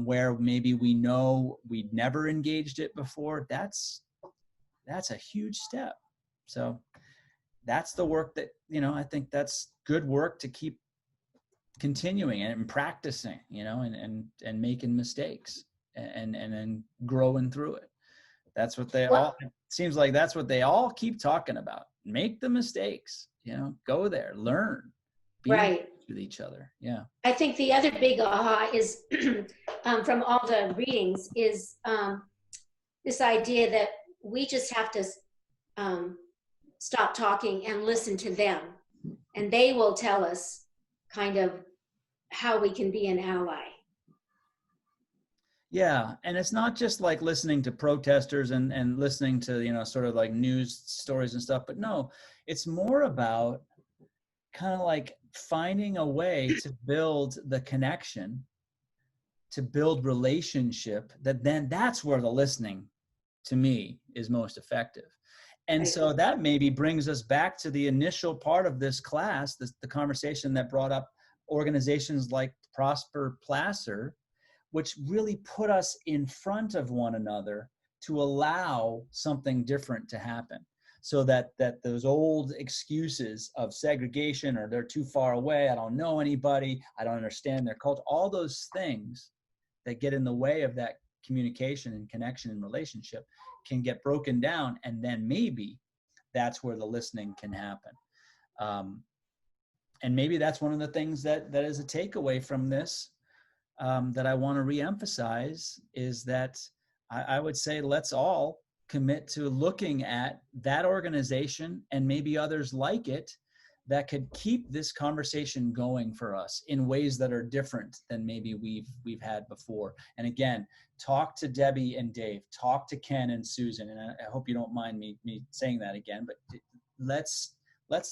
where maybe we know we'd never engaged it before. That's a huge step. So that's the work that, I think that's good work to keep continuing and practicing, and making mistakes and growing through it. That's what it seems like that's what they all keep talking about. Make the mistakes, go there, learn, be right with each other. Yeah. I think the other big aha is from all the readings is this idea that we just have to stop talking and listen to them, and they will tell us kind of how we can be an ally. Yeah, and it's not just like listening to protesters and listening to, sort of like news stories and stuff, but no, it's more about kind of like finding a way to build the connection, to build relationship, that's where the listening, to me, is most effective. And so that maybe brings us back to the initial part of this class, the conversation that brought up organizations like Prosper Placer, which really put us in front of one another to allow something different to happen, so that those old excuses of segregation, or they're too far away, I don't know anybody, I don't understand their culture, all those things that get in the way of that communication and connection and relationship can get broken down, and then maybe that's where the listening can happen. And maybe that's one of the things that is a takeaway from this, that I want to reemphasize, is that I would say let's all commit to looking at that organization and maybe others like it that could keep this conversation going for us in ways that are different than maybe we've had before. And again, talk to Debbie and Dave, talk to Ken and Susan, and I hope you don't mind me saying that again, but let's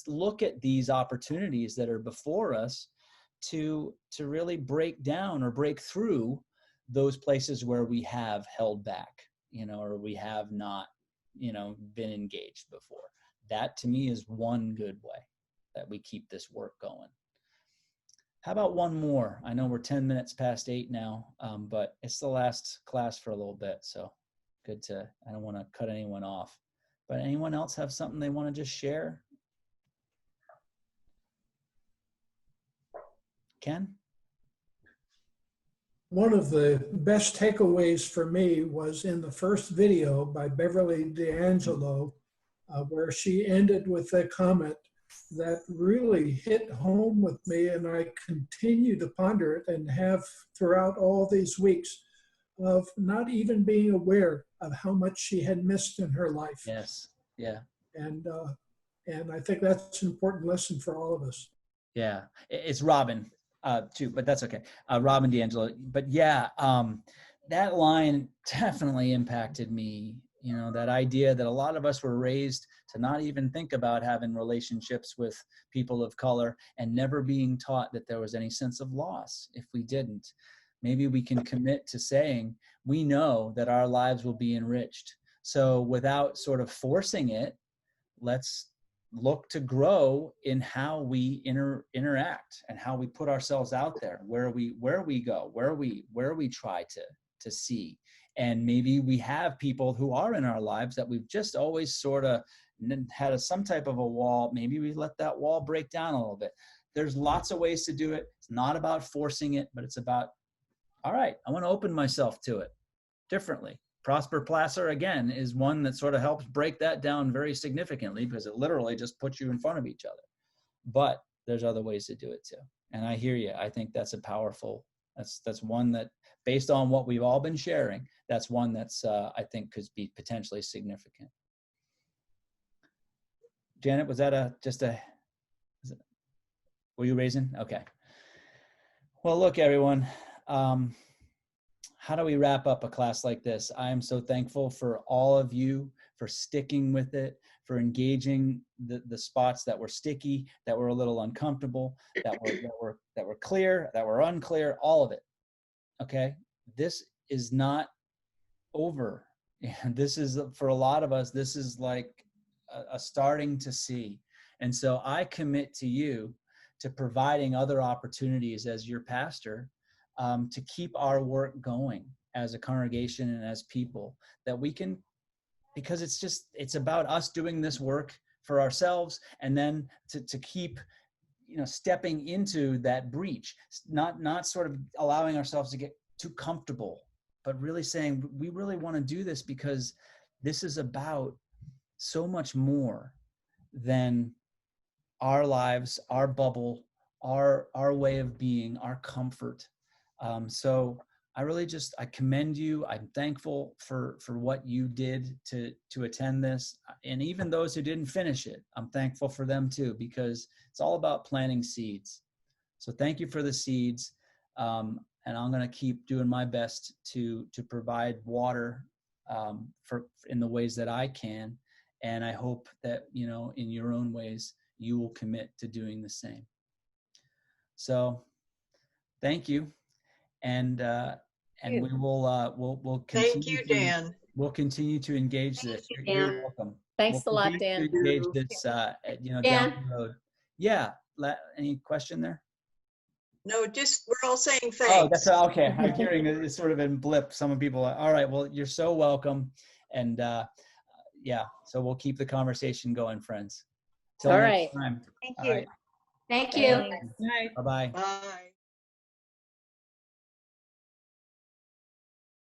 look at these opportunities that are before us to really break down or break through those places where we have held back, or we have not, been engaged before. That to me is one good way that we keep this work going. How about one more? I know we're 10 minutes past 8 now, but it's the last class for a little bit, so I don't want to cut anyone off. But anyone else have something they want to just share? Ken? One of the best takeaways for me was in the first video by Beverly D'Angelo, where she ended with a comment that really hit home with me, and I continue to ponder it and have throughout all these weeks, of not even being aware of how much she had missed in her life. Yes. Yeah. And I think that's an important lesson for all of us. Yeah. It's Robin too, but that's okay. Robin D'Angelo. But yeah, that line definitely impacted me. That idea that a lot of us were raised to not even think about having relationships with people of color, and never being taught that there was any sense of loss if we didn't. Maybe we can commit to saying, we know that our lives will be enriched. So without sort of forcing it, let's look to grow in how we interact and how we put ourselves out there, where we go, where we try to see. And maybe we have people who are in our lives that we've just always sort of had some type of a wall. Maybe we let that wall break down a little bit. There's lots of ways to do it. It's not about forcing it, but it's about, all right, I want to open myself to it differently. Prosper Placer, again, is one that sort of helps break that down very significantly, because it literally just puts you in front of each other. But there's other ways to do it too. And I hear you. I think that's a powerful, that's one that, based on what we've all been sharing, that's one that's, I think, could be potentially significant. Janet, was that were you raising? Okay. Well, look, everyone, how do we wrap up a class like this? I am so thankful for all of you for sticking with it, for engaging the spots that were sticky, that were a little uncomfortable, that were clear, that were unclear, all of it. Okay, this is not over. This is, for a lot of us, this is like a starting to see. And so I commit to you to providing other opportunities as your pastor, to keep our work going as a congregation and as people, that we can, because it's about us doing this work for ourselves, and then to keep, stepping into that breach, not sort of allowing ourselves to get too comfortable, but really saying, we really want to do this because this is about so much more than our lives, our bubble, our way of being, our comfort. So I really I commend you. I'm thankful for what you did to attend this. And even those who didn't finish it, I'm thankful for them too, because it's all about planting seeds. So thank you for the seeds. And I'm going to keep doing my best to provide water in the ways that I can. And I hope that, in your own ways, you will commit to doing the same. So thank you. And we will we'll continue. Thank you, Dan. We'll continue to engage this. You're welcome. Thanks a lot, Dan. Engage this, down the road. Yeah. Any question there? No, just we're all saying thanks. Oh, that's okay. I'm hearing it sort of in blip. Some people are, all right, well, you're so welcome. And yeah, so we'll keep the conversation going, friends. Till all next right. time. Thank all you. Right. Thank you. Bye-bye. Bye.